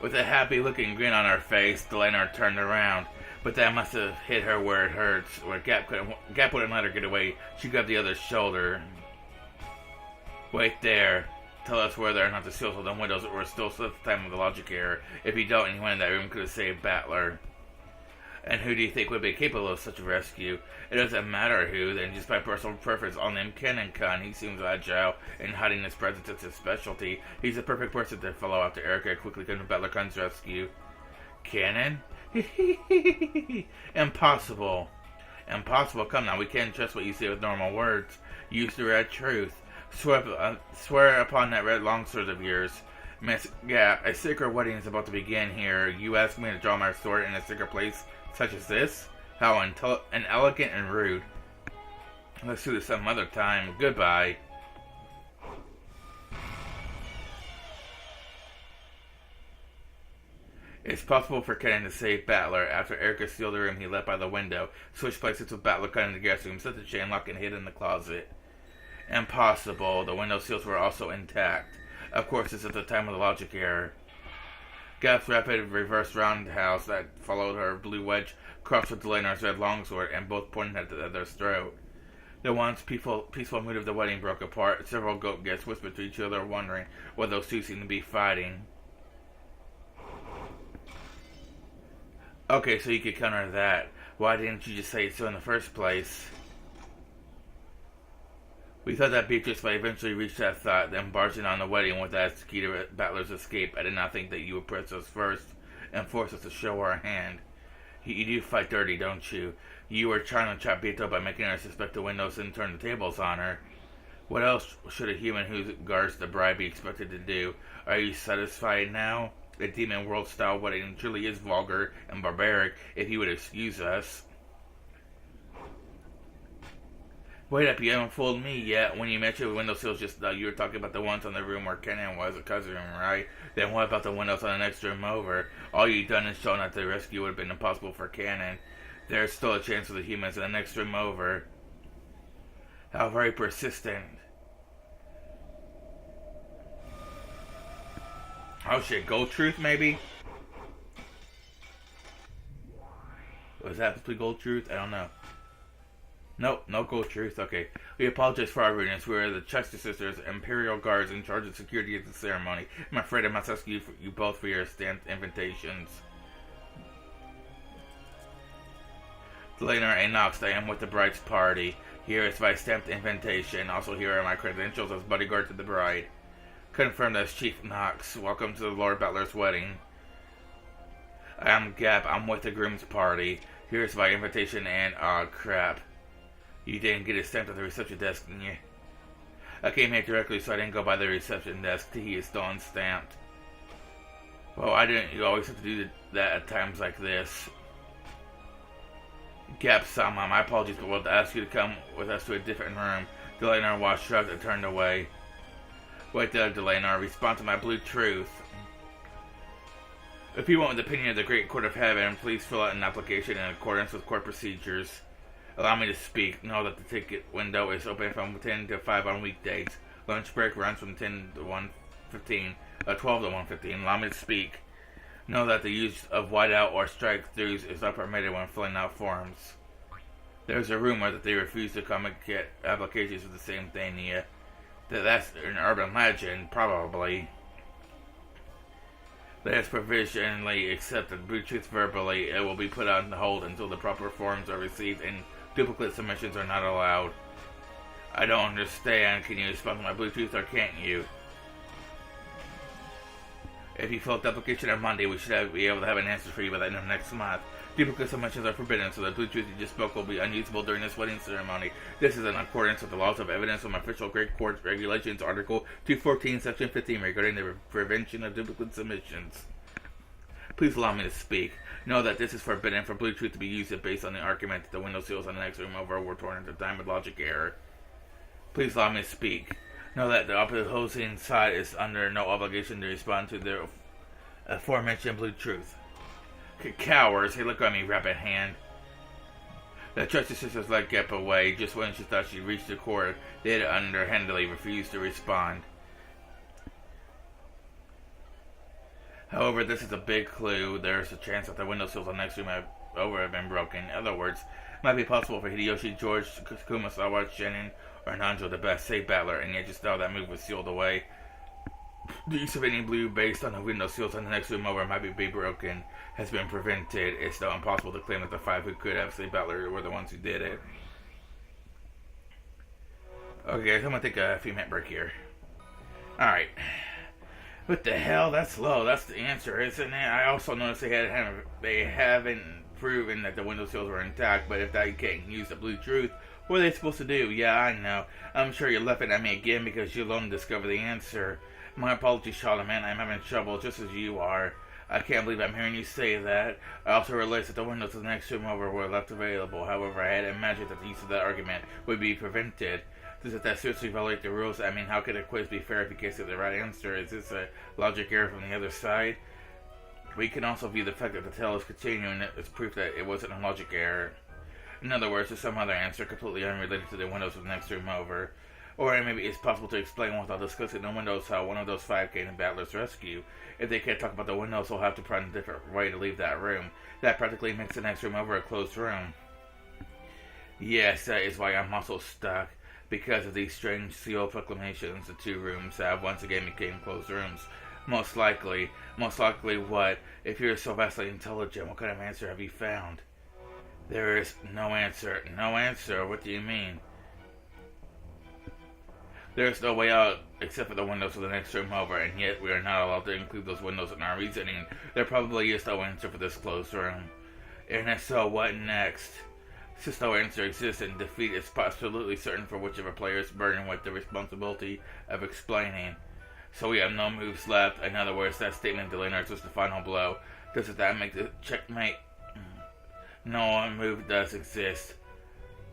With a happy-looking grin on her face, Delana turned around. But that must have hit her where it hurts. Where Gap wouldn't let her get away. She grabbed the other's shoulder. Wait there. Tell us whether or not the seals on the windows were still at the time of the logic error. If you don't, anyone in that room could have saved Battler. And who do you think would be capable of such a rescue? It doesn't matter who, then just by personal preference, I'll name Cannon. He seems agile, and hiding his presence is his specialty. He's the perfect person to follow after Erica quickly come to Battler Khan's rescue. Cannon? Impossible. Impossible. Come now, we can't trust what you say with normal words. Use the red truth. Swear upon that red longsword of yours. Miss Gap, a secret wedding is about to begin here. You ask me to draw my sword in a secret place such as this? How inelegant and rude. Let's do this some other time. Goodbye. It's possible for Cannon to save Battler. After Erica sealed the room he left by the window, switched places with Battler cut in the guest room, set the chain lock, and hid in the closet. Impossible. The window seals were also intact. Of course, this is the time of the logic error. Gap's rapid reverse roundhouse that followed her blue wedge crossed with Delanar's red longsword, and both pointed at the other's throat. The once peaceful mood of the wedding broke apart. Several goat guests whispered to each other, wondering what those two seemed to be fighting. Okay, so you could counter that. Why didn't you just say so in the first place? We thought that Beatrice might eventually reach that thought, then barging on the wedding with that key to Battler's escape. I did not think that you would press us first and force us to show our hand. You do fight dirty, don't you? You were trying to trap Beato by making her suspect the windows and turn the tables on her. What else should a human who guards the bride be expected to do? Are you satisfied now? The demon world style wedding truly is vulgar and barbaric, if you would excuse us. Wait up, you haven't fooled me yet. When you mentioned windowsills just now, you were talking about the ones on the room where Kenan was, a cousin room, right? Then what about the windows on the next room over? All you've done is shown that the rescue would have been impossible for Kenan. There's still a chance for the humans in the next room over. How very persistent. Oh shit, Gold Truth maybe? Was that supposed to be Gold Truth? I don't know. Nope, no Gold Truth. Okay. We apologize for our rudeness. We are the Chester Sisters, Imperial Guards in charge of security at the ceremony. I'm afraid I must ask you both for your stamped invitations. Delanar A. Knox, I am with the bride's party. Here is my stamped invitation. Also, here are my credentials as bodyguard to the bride. Confirmed as Chief Knox. Welcome to the Lord Battler's wedding. I am Gap. I'm with the groom's party. Here's my invitation and, crap. You didn't get it stamped at the reception desk, didn't you? I came here directly, so I didn't go by the reception desk. He is still unstamped. Well, I didn't. You always have to do that at times like this. Gap, Sama, my apologies, but we'll ask you to come with us to a different room. Delanar was shrugged and turned away. Wait there, Delanar. Respond to my blue truth. If you want the opinion of the Great Court of Heaven, please fill out an application in accordance with court procedures. Allow me to speak. Know that the ticket window is open from 10 to 5 on weekdays. Lunch break runs from 10 to 1:15, 12 to 1:15. Allow me to speak. Know that the use of whiteout or strike-throughs is not permitted when filling out forms. There's a rumor that they refuse to come and get applications for the same thing. Yeah, that's an urban legend, probably. Let us provisionally accept the blue truth verbally. It will be put on hold until the proper forms are received and duplicate submissions are not allowed. I don't understand. Can you respond to my Bluetooth or can't you? If you fill out the application on Monday, we should be able to have an answer for you by the end of next month. Duplicate submissions are forbidden, so the Bluetooth you just spoke will be unusable during this wedding ceremony. This is in accordance with the laws of evidence from official Great Court Regulations, Article 214, Section 15, regarding the prevention of duplicate submissions. Please allow me to speak. Know that this is forbidden for Bluetooth to be used based on the argument that the window seals on the next room over were torn at the time of logic error. Please allow me to speak. Know that the opposing side is under no obligation to respond to the aforementioned blue truth. Cowards, hey, look at me, rabbit hand. The Chester Sisters let Gep away. Just when she thought she reached the court, they had underhandedly refused to respond. However, this is a big clue. There's a chance that the windowsills on the next room over have been broken. In other words, it might be possible for Hideyoshi, George, Kumasawa, Shannon, or Nanjo, the best safe battler, and yet just now that move was sealed away. The use of any blue based on the window seals on the next room over might be broken has been prevented. It's now impossible to claim that the 5 who could have safe battler were the ones who did it. Okay, I'm gonna take a few minute break here. Alright. What the hell? That's low. That's the answer, isn't it? I also noticed they haven't proven that the window seals were intact, but if they can't use the blue truth, what are they supposed to do? Yeah, I know. I'm sure you're laughing at me again because you alone discovered the answer. My apologies, Charlemagne. I'm having trouble just as you are. I can't believe I'm hearing you say that. I also realized that the windows of the next room over were left available. However, I had imagined that the use of that argument would be prevented. Does that seriously violate the rules? I mean, how could a quiz be fair if you can't say the right answer? Is this a logic error from the other side? We can also view the fact that the tale is continuing as proof that it wasn't a logic error. In other words, there's some other answer completely unrelated to the windows of the next room over. Or maybe it's possible to explain without discussing the windows how one of those 5 came to Battler's rescue. If they can't talk about the windows, they'll have to find a different way to leave that room. That practically makes the next room over a closed room. Yes, that is why I'm also stuck. Because of these strange sealed proclamations, the 2 rooms have once again became closed rooms. Most likely what? If you're so vastly intelligent, what kind of answer have you found? There is no answer. No answer? What do you mean? There's no way out except for the windows of the next room over, and yet we are not allowed to include those windows in our reasoning. There probably is no answer for this closed room. And if so, what next? Since no answer exists and defeat is absolutely certain for whichever player is burdened with the responsibility of explaining. So we have no moves left. In other words, that statement delaying ours was the final blow. Doesn't that make the checkmate? No one move does exist.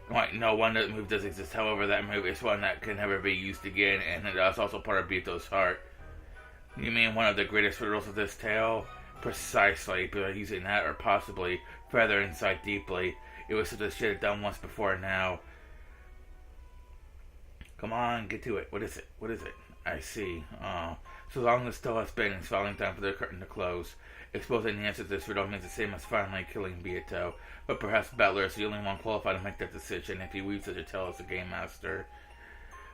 Right, no one move does exist. However, that move is one that can never be used again, and it is also part of Bito's heart. You mean one of the greatest riddles of this tale? Precisely, but using that, or possibly further insight deeply. It was such a shit done once before now. Come on, get to it. What is it? What is it? I see. Oh. So long as still has been, it's falling time for the curtain to close. Exposing the answer to this riddle means the same as finally killing Bito. But perhaps Battler is the only one qualified to make that decision if he weaves such a tale as a game master.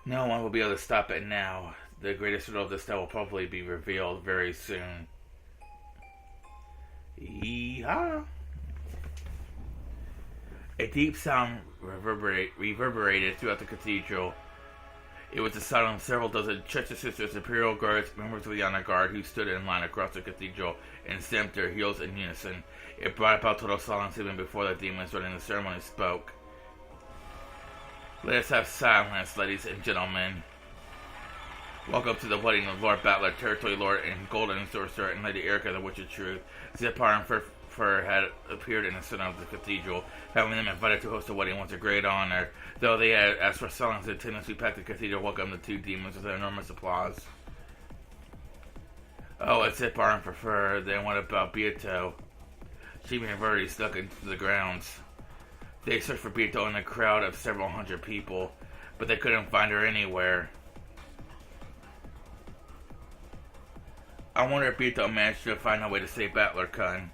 No one will be able to stop it now. The greatest riddle of this tale will probably be revealed very soon. Yeehaw! A deep sound reverberated throughout the cathedral. It was the sound of several dozen Chester Sisters, Imperial Guards, members of the Honor Guard who stood in line across the cathedral and stamped their heels in unison. It brought about total silence even before the demons running the ceremony spoke. Let us have silence, ladies and gentlemen. Welcome to the wedding of Lord Battler, Territory Lord, and Golden Sorcerer, and Lady Erica, the Witch of Truth. Zipar and Fur had appeared in the center of the cathedral. Having them invited to host a wedding was a great honor. Though they had asked for silence, the attendants who packed the cathedral welcomed the 2 demons with enormous applause. Oh, it's Zipar and Fur. Then what about Bito? She may have already stuck into the grounds. They searched for Bito in a crowd of several hundred people, but they couldn't find her anywhere. I wonder if Bito managed to find a way to save Battler-kun.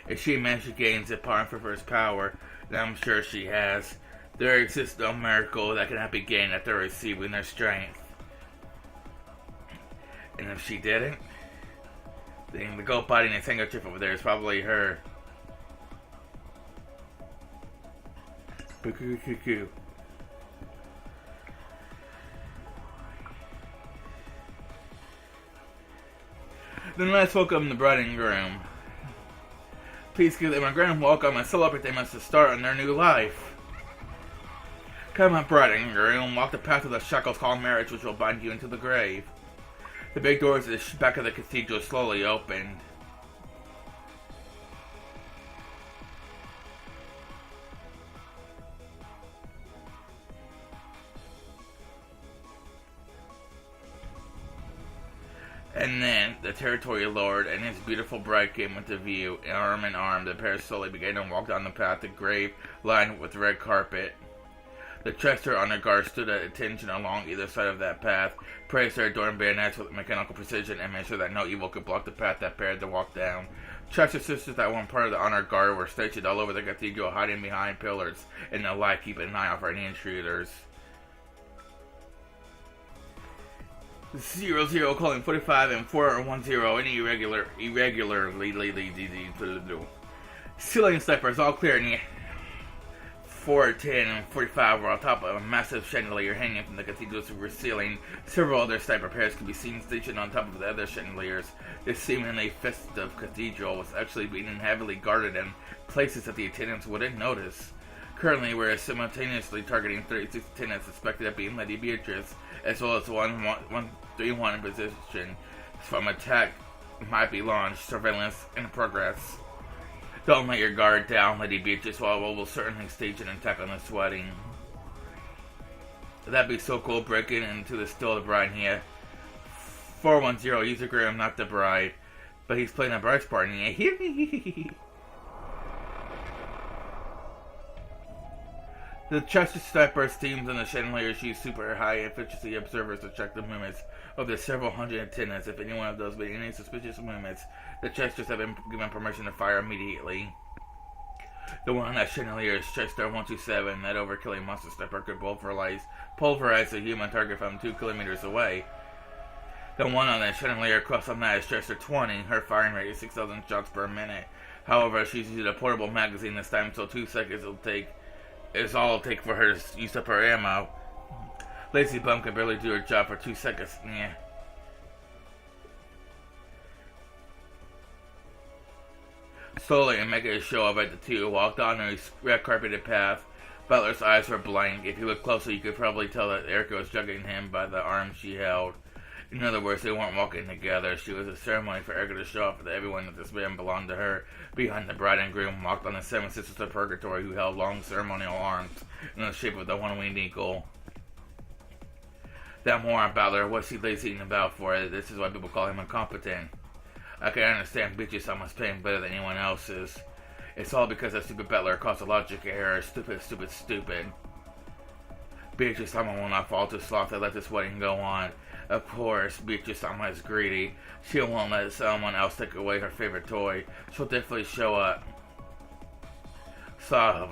If she managed to gain Zipar and Fur's power, then I'm sure she has. There exists no miracle that cannot be gained after receiving their strength. And if she didn't, then the goat biting his handkerchief over there is probably her. Boo-coo-coo-coo. Then let's welcome the bride and groom. Please give them a grand welcome and celebrate them as the start in their new life. Come on, bride and groom, walk the path of the shackles called marriage, which will bind you into the grave. The big doors at the back of the cathedral slowly opened. And then, the Territory Lord and his beautiful bride came into view. Arm in arm, the pair slowly began to walk down the path, the grave lined with red carpet. The Chester honor guard stood at attention along either side of that path, praised their adorned bayonets with mechanical precision, and made sure that no evil could block the path that paired to walk down. Chester sisters that one part of the honor guard were stationed all over the cathedral, hiding behind pillars and the like, keeping an eye out for any intruders. 00 calling 45 and 410 any irregularly ceiling snipers all clear, and 410 and 45 were on top of a massive chandelier hanging from the cathedral's ceiling. Several other sniper pairs could be seen stationed on top of the other chandeliers. This seemingly festive cathedral was actually being heavily guarded in places that the attendants wouldn't notice. Currently, we're simultaneously targeting 36 attendants suspected of being Lady Beatrice, as well as 131 in position from attack might be launched. Surveillance in progress. Don't let your guard down, Lady Beatrice, while we'll certainly stage an attack on this wedding. That'd be so cool, breaking into the still the bride here. 410, user Graham, not the bride. But he's playing a bride's part here. The Chester snipers teams and the chandeliers use super high efficiency observers to check the movements of the several hundred attendants. If any one of those made any suspicious movements, the Chesters have been given permission to fire immediately. The one on that chandelier is Chester 127. That overkilling monster sniper could pulverize a human target from 2 kilometers away. The one on that chandelier across from that is Chester 20. Her firing rate is 6,000 shots per minute. However, she's using a portable magazine this time, so 2 seconds is all it'll take for her to use up her ammo. Lazy Bum can barely do her job for 2 seconds. Yeah. Slowly and making a show of it, the two walked on a red carpeted path. Butler's eyes were blank. If you look closely, you could probably tell that Erica was juggling him by the arm she held. In other words, they weren't walking together. She was a ceremony for Erica to show off to everyone that this man belonged to her. Behind the bride and groom walked on the 7 sisters of Purgatory, who held long ceremonial arms in the shape of the one-winged eagle. That moron Butler, what's he lazying about for? This is why people call him incompetent. I can understand Beatrice almost paying better than anyone else's. It's all because that stupid Butler caused a logic error. Stupid. Beatrice Sama will not fall to sloth to let this wedding go on. Of course, Beatrice Sama is greedy. She won't let someone else take away her favorite toy. She'll definitely show up. So,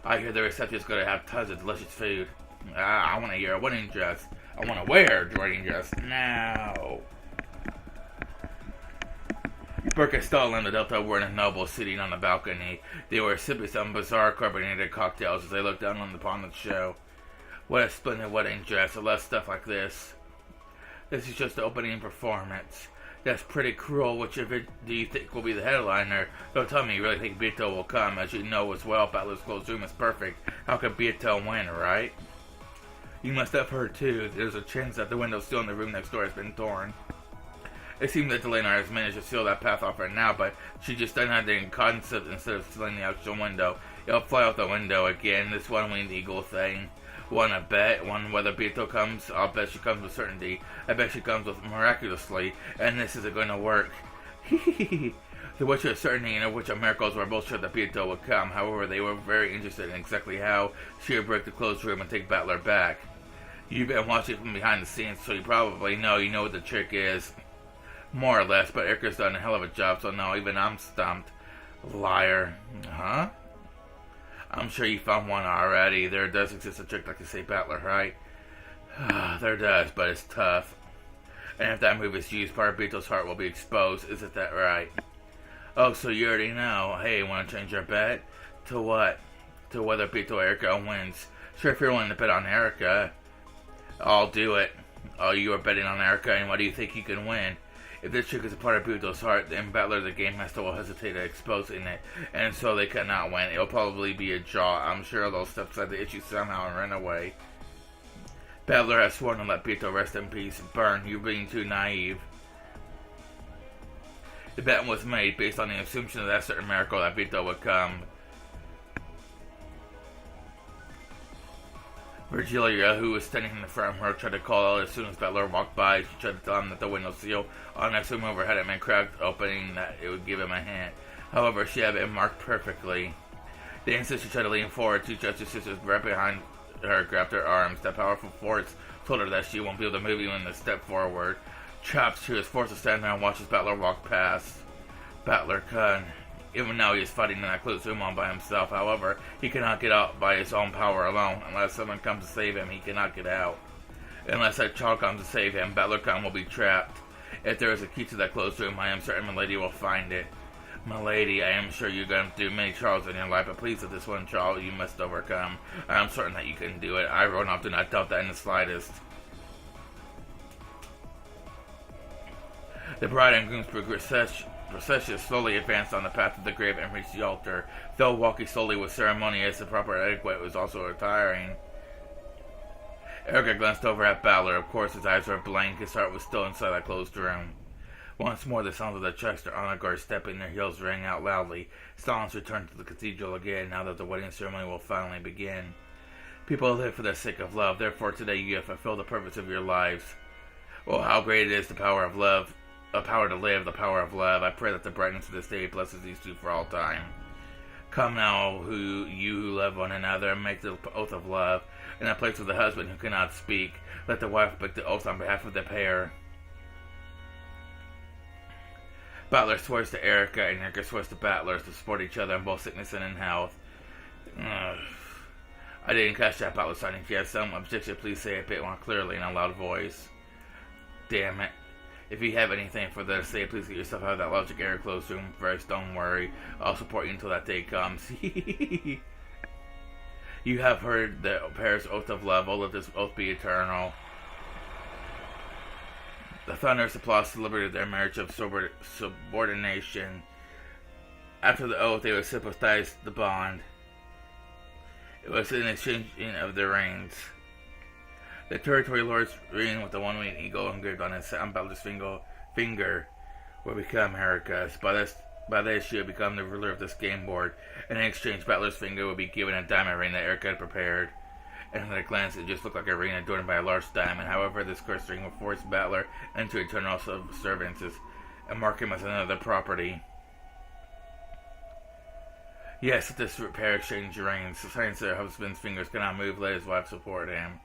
I hear the reception's going to have tons of delicious food. I want to hear a wedding dress. I want to wear a wedding dress now. Burkestall and the Delta were in a noble sitting on the balcony. They were sipping some bizarre carbonated cocktails as they looked down upon the show. What a splendid wedding dress. I love stuff like this. This is just the opening performance. That's pretty cruel. Which of it do you think will be the headliner? Don't tell me you really think Beato will come. As you know as well, Butler's closed room is perfect. How could Beato win, right? You must have heard too. There's a chance that the window still in the room next door has been torn. It seems that Delana has managed to seal that path off right now, but she just done that in concept instead of sealing the actual window. It'll fly out the window again, this one-winged eagle thing. Wanna bet? One whether Beato comes? I'll bet she comes with certainty. I bet she comes with miraculously, and this isn't going to work. The which of certainty and of which of miracles were both sure that Beato would come. However, they were very interested in exactly how she would break the closed room and take Butler back. You've been watching from behind the scenes, so you probably know what the trick is. More or less, but Erica's done a hell of a job, so no, even I'm stumped. Liar. Huh? I'm sure you found one already. There does exist a trick like you say, Butler, right? There does, but it's tough. And if that move is used, part of Beato's heart will be exposed. Isn't that right? Oh, so you already know. Hey, want to change your bet? To what? To whether Beato or Erica wins. Sure, if you're willing to bet on Erica, I'll do it. Oh, you are betting on Erica, and what do you think you can win? If this trick is a part of Beato's heart, then Butler, the game master, will hesitate at exposing it, and so they cannot win. It'll probably be a draw. I'm sure they'll step aside the issue somehow and run away. Butler has sworn to let Beato rest in peace. Burn, you're being too naive. The bet was made based on the assumption of that certain miracle that Beato would come. Virgilia, who was standing in the front row, tried to call out as soon as Butler walked by. She tried to tell him that the window seal on next room overhead had been cracked opening, that it would give him a hint. However, she had been marked perfectly. The instant she tried to lean forward, two Justice sisters right behind her, grabbed her arms. That powerful force told her that she won't be able to move even a step forward. Trapped, she was forced to stand there and watch as Battler walked past. Battler can. Even now he is fighting in that closed room all by himself. However, he cannot get out by his own power alone. Unless someone comes to save him, he cannot get out. Unless that child comes to save him, Battler Khan will be trapped. If there is a key to that closed room, I am certain Milady will find it. Milady, I am sure you're going to do many trials in your life, but please, with this one trial you must overcome. I am certain that you can do it. I, Ronald, do not doubt that in the slightest. The bride and groom's procession slowly advanced on the path to the grave and reached the altar. Though walking slowly with ceremony as the proper etiquette was also retiring. Erica glanced over at Battler. Of course, his eyes were blank. His heart was still inside that closed room. Once more, the sounds of the Chester honor guards stepping their heels rang out loudly. Silence returned to the cathedral again, now that the wedding ceremony will finally begin. People live for the sake of love. Therefore, today you have fulfilled the purpose of your lives. Oh, how great it is, the power of love. A power to live, the power of love. I pray that the brightness of this day blesses these two for all time. Come now, you who love one another, and make the oath of love. In the place of the husband who cannot speak, let the wife make the oath on behalf of the pair. Battler swears to Erica, and Erica swears to Battler to support each other in both sickness and in health. I didn't catch that, Battler signing. If you have some objection, please say it a bit more clearly in a loud voice. Damn it. If you have anything further to say, please get yourself out of that logic air closed room first. Don't worry. I'll support you until that day comes. You have heard the pair's oath of love. Oh, let this oath be eternal. The thunderous applause celebrated their marriage of subordination. After the oath, they would sympathize the bond. It was an exchanging of the rings. The territory lord's ring with the one-winged eagle engraved on his Battler's finger will become Erica's. By this, she would become the ruler of this game board. And in exchange, Battler's finger would be given a diamond ring that Erica had prepared. And at a glance, it just looked like a ring adorned by a large diamond. However, this cursed ring would force Battler into eternal servants and mark him as another property. Yes, this pair exchanged rings. Since their husband's fingers cannot move, let his wife support him.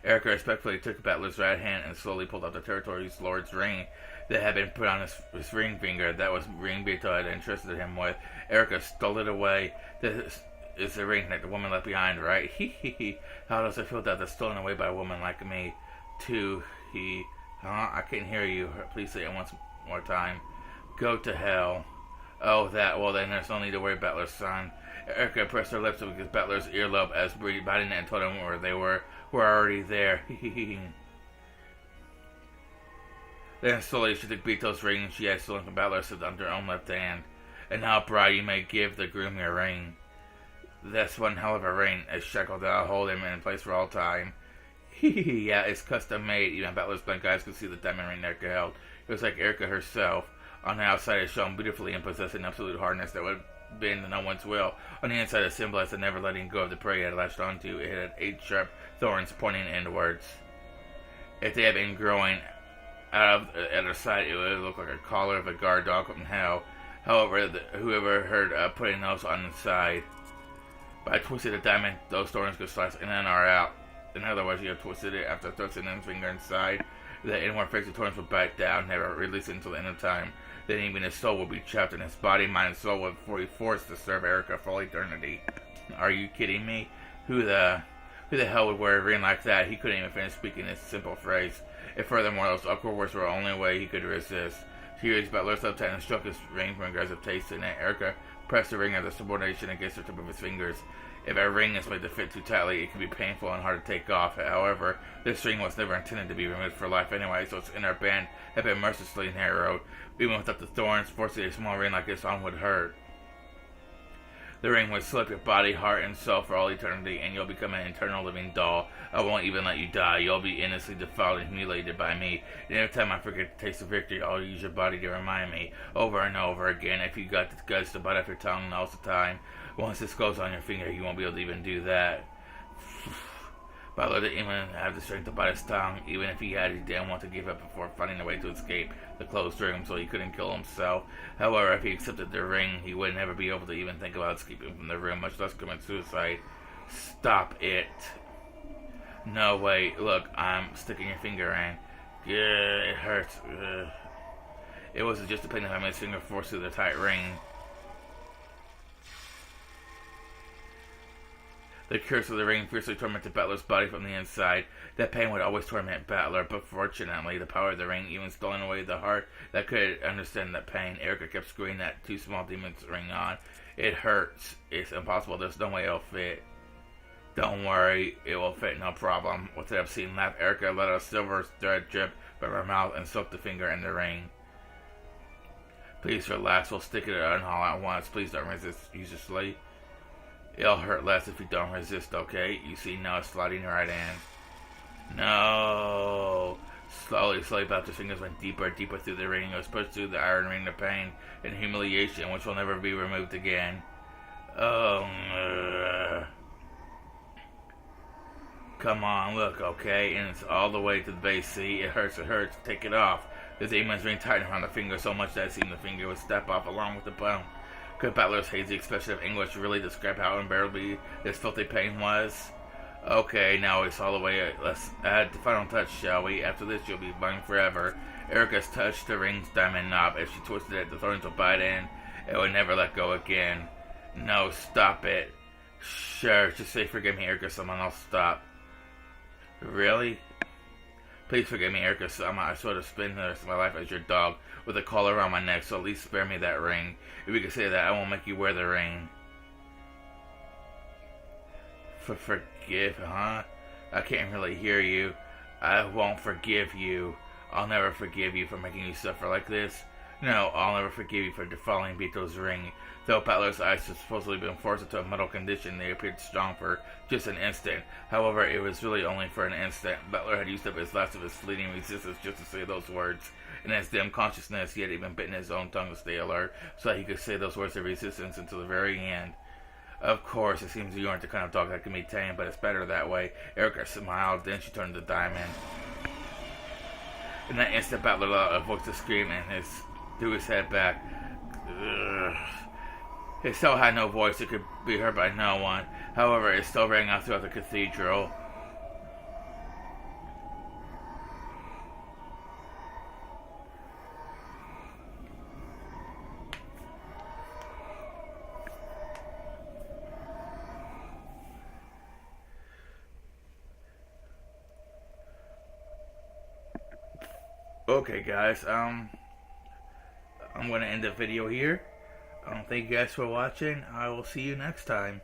Erica respectfully took Battler's right hand and slowly pulled out the territory's lord's ring that had been put on his ring finger. That was ring Beto had entrusted him with. Erica stole it away. This is the ring that the woman left behind, right? How does it feel that it's stolen away by a woman like me? Too, I can't hear you. Please say it once more time. Go to hell. Oh, that. Well, then there's no need to worry, Battler's son. Erica pressed her lips against Battler's earlobe as biting it and told him where they were already there. Then slowly she took Beto's ring she had stolen from Battler slipped under her own left hand. And now, bride, you may give the groom your ring. That's one hell of a ring, a shackle that'll hold him in place for all time. Yeah, it's custom made. Even Battler's blank eyes could see the diamond ring Erica held. It was like Erica herself. On the outside, it shone beautifully and possessed an absolute hardness that would bend no one's will. On the inside, it symbolized the never letting go of the prey it had latched onto. It had 8 sharp thorns pointing inwards. If they had been growing out of the other side, it would look like a collar of a guard dog from hell. However, whoever heard putting those on the side. By twisting the diamond, those thorns could slice in and or out. In other words, you have twisted it after thrusting his finger inside. The inward face of thorns would bite down, never releasing until the end of time. Then even his soul would be trapped in his body, mind, and soul would be forced to serve Erica for all eternity. Are you kidding me? Who the hell would wear a ring like that? He couldn't even finish speaking this simple phrase. And furthermore, those awkward words were the only way he could resist. He reached Battler's left hand and struck his ring from regards of taste in it. Erica pressed the ring of the subordination against the tip of his fingers. If a ring is made to fit too tightly, it can be painful and hard to take off. However, this ring was never intended to be removed for life anyway, so its inner band had been mercilessly narrowed. Even without the thorns, forcing a small ring like this on would hurt. The ring would slip your body, heart, and soul for all eternity, and you'll become an eternal living doll. I won't even let you die. You'll be endlessly defiled and humiliated by me. And every time I forget to taste the victory, I'll use your body to remind me, over and over again. If you got the guts to bite off your tongue all the time, once this goes on your finger, you won't be able to even do that. Battler didn't even have the strength to bite his tongue. Even if he had, he didn't want to give up before finding a way to escape the closed room, so he couldn't kill himself. However, if he accepted the ring, he would never be able to even think about escaping from the room, much less commit suicide. Stop it. No, wait, look, I'm sticking your finger in. Yeah, it hurts. It wasn't just the pain that had my finger forced through the tight ring. The curse of the ring fiercely tormented Battler's body from the inside. That pain would always torment Battler, but fortunately, the power of the ring even stolen away the heart that could understand that pain. Erica kept screaming that two small demons ring on. It hurts. It's impossible. There's no way it'll fit. Don't worry, it will fit, no problem. With that obscene laugh, Erica let a silver thread drip from her mouth and soaked the finger in the ring. Please relax. We'll stick it on all at once. Please don't resist uselessly. It'll hurt less if you don't resist, okay? You see, now it's sliding right in. No! Slowly, Baptist's fingers went deeper and deeper through the ring. It was pushed through the iron ring of pain and humiliation, which will never be removed again. Come on, look, okay? And it's all the way to the base. See, it hurts. Take it off. The demon's ring tightened around the finger so much that it seemed the finger would step off along with the bone. Could Battler's hazy expression of anguish really describe how unbearably this filthy pain was? Okay, now it's all the way. Let's add the final touch, shall we? After this, you'll be blind forever. Erica's touched the ring's diamond knob. If she twisted it, the thorns would bite in. It would never let go again. No, stop it. Sure, just say forgive me, Erica, someone else stop. Really? Please forgive me, Erica, I sort of spend the rest of my life as your dog, with a collar around my neck, so at least spare me that ring. If you could say that, I won't make you wear the ring. Forgive, huh? I can't really hear you. I won't forgive you. I'll never forgive you for making you suffer like this. No, I'll never forgive you for defiling Beetle's ring. Though Battler's eyes had supposedly been forced into a metal condition, they appeared strong for just an instant. However, it was really only for an instant. Battler had used up his last of his fleeting resistance just to say those words. In his dim consciousness, he had even bitten his own tongue to stay alert, so that he could say those words of resistance until the very end. Of course, it seems you aren't the kind of dog that can be tamed, but it's better that way. Erica smiled, then she turned to Diamond. In that instant, Battler let out a voice to scream and threw his head back. Ugh. His soul had no voice, it could be heard by no one. However, it still rang out throughout the cathedral. Okay, guys, I'm going to end the video here. Thank you guys for watching. I will see you next time.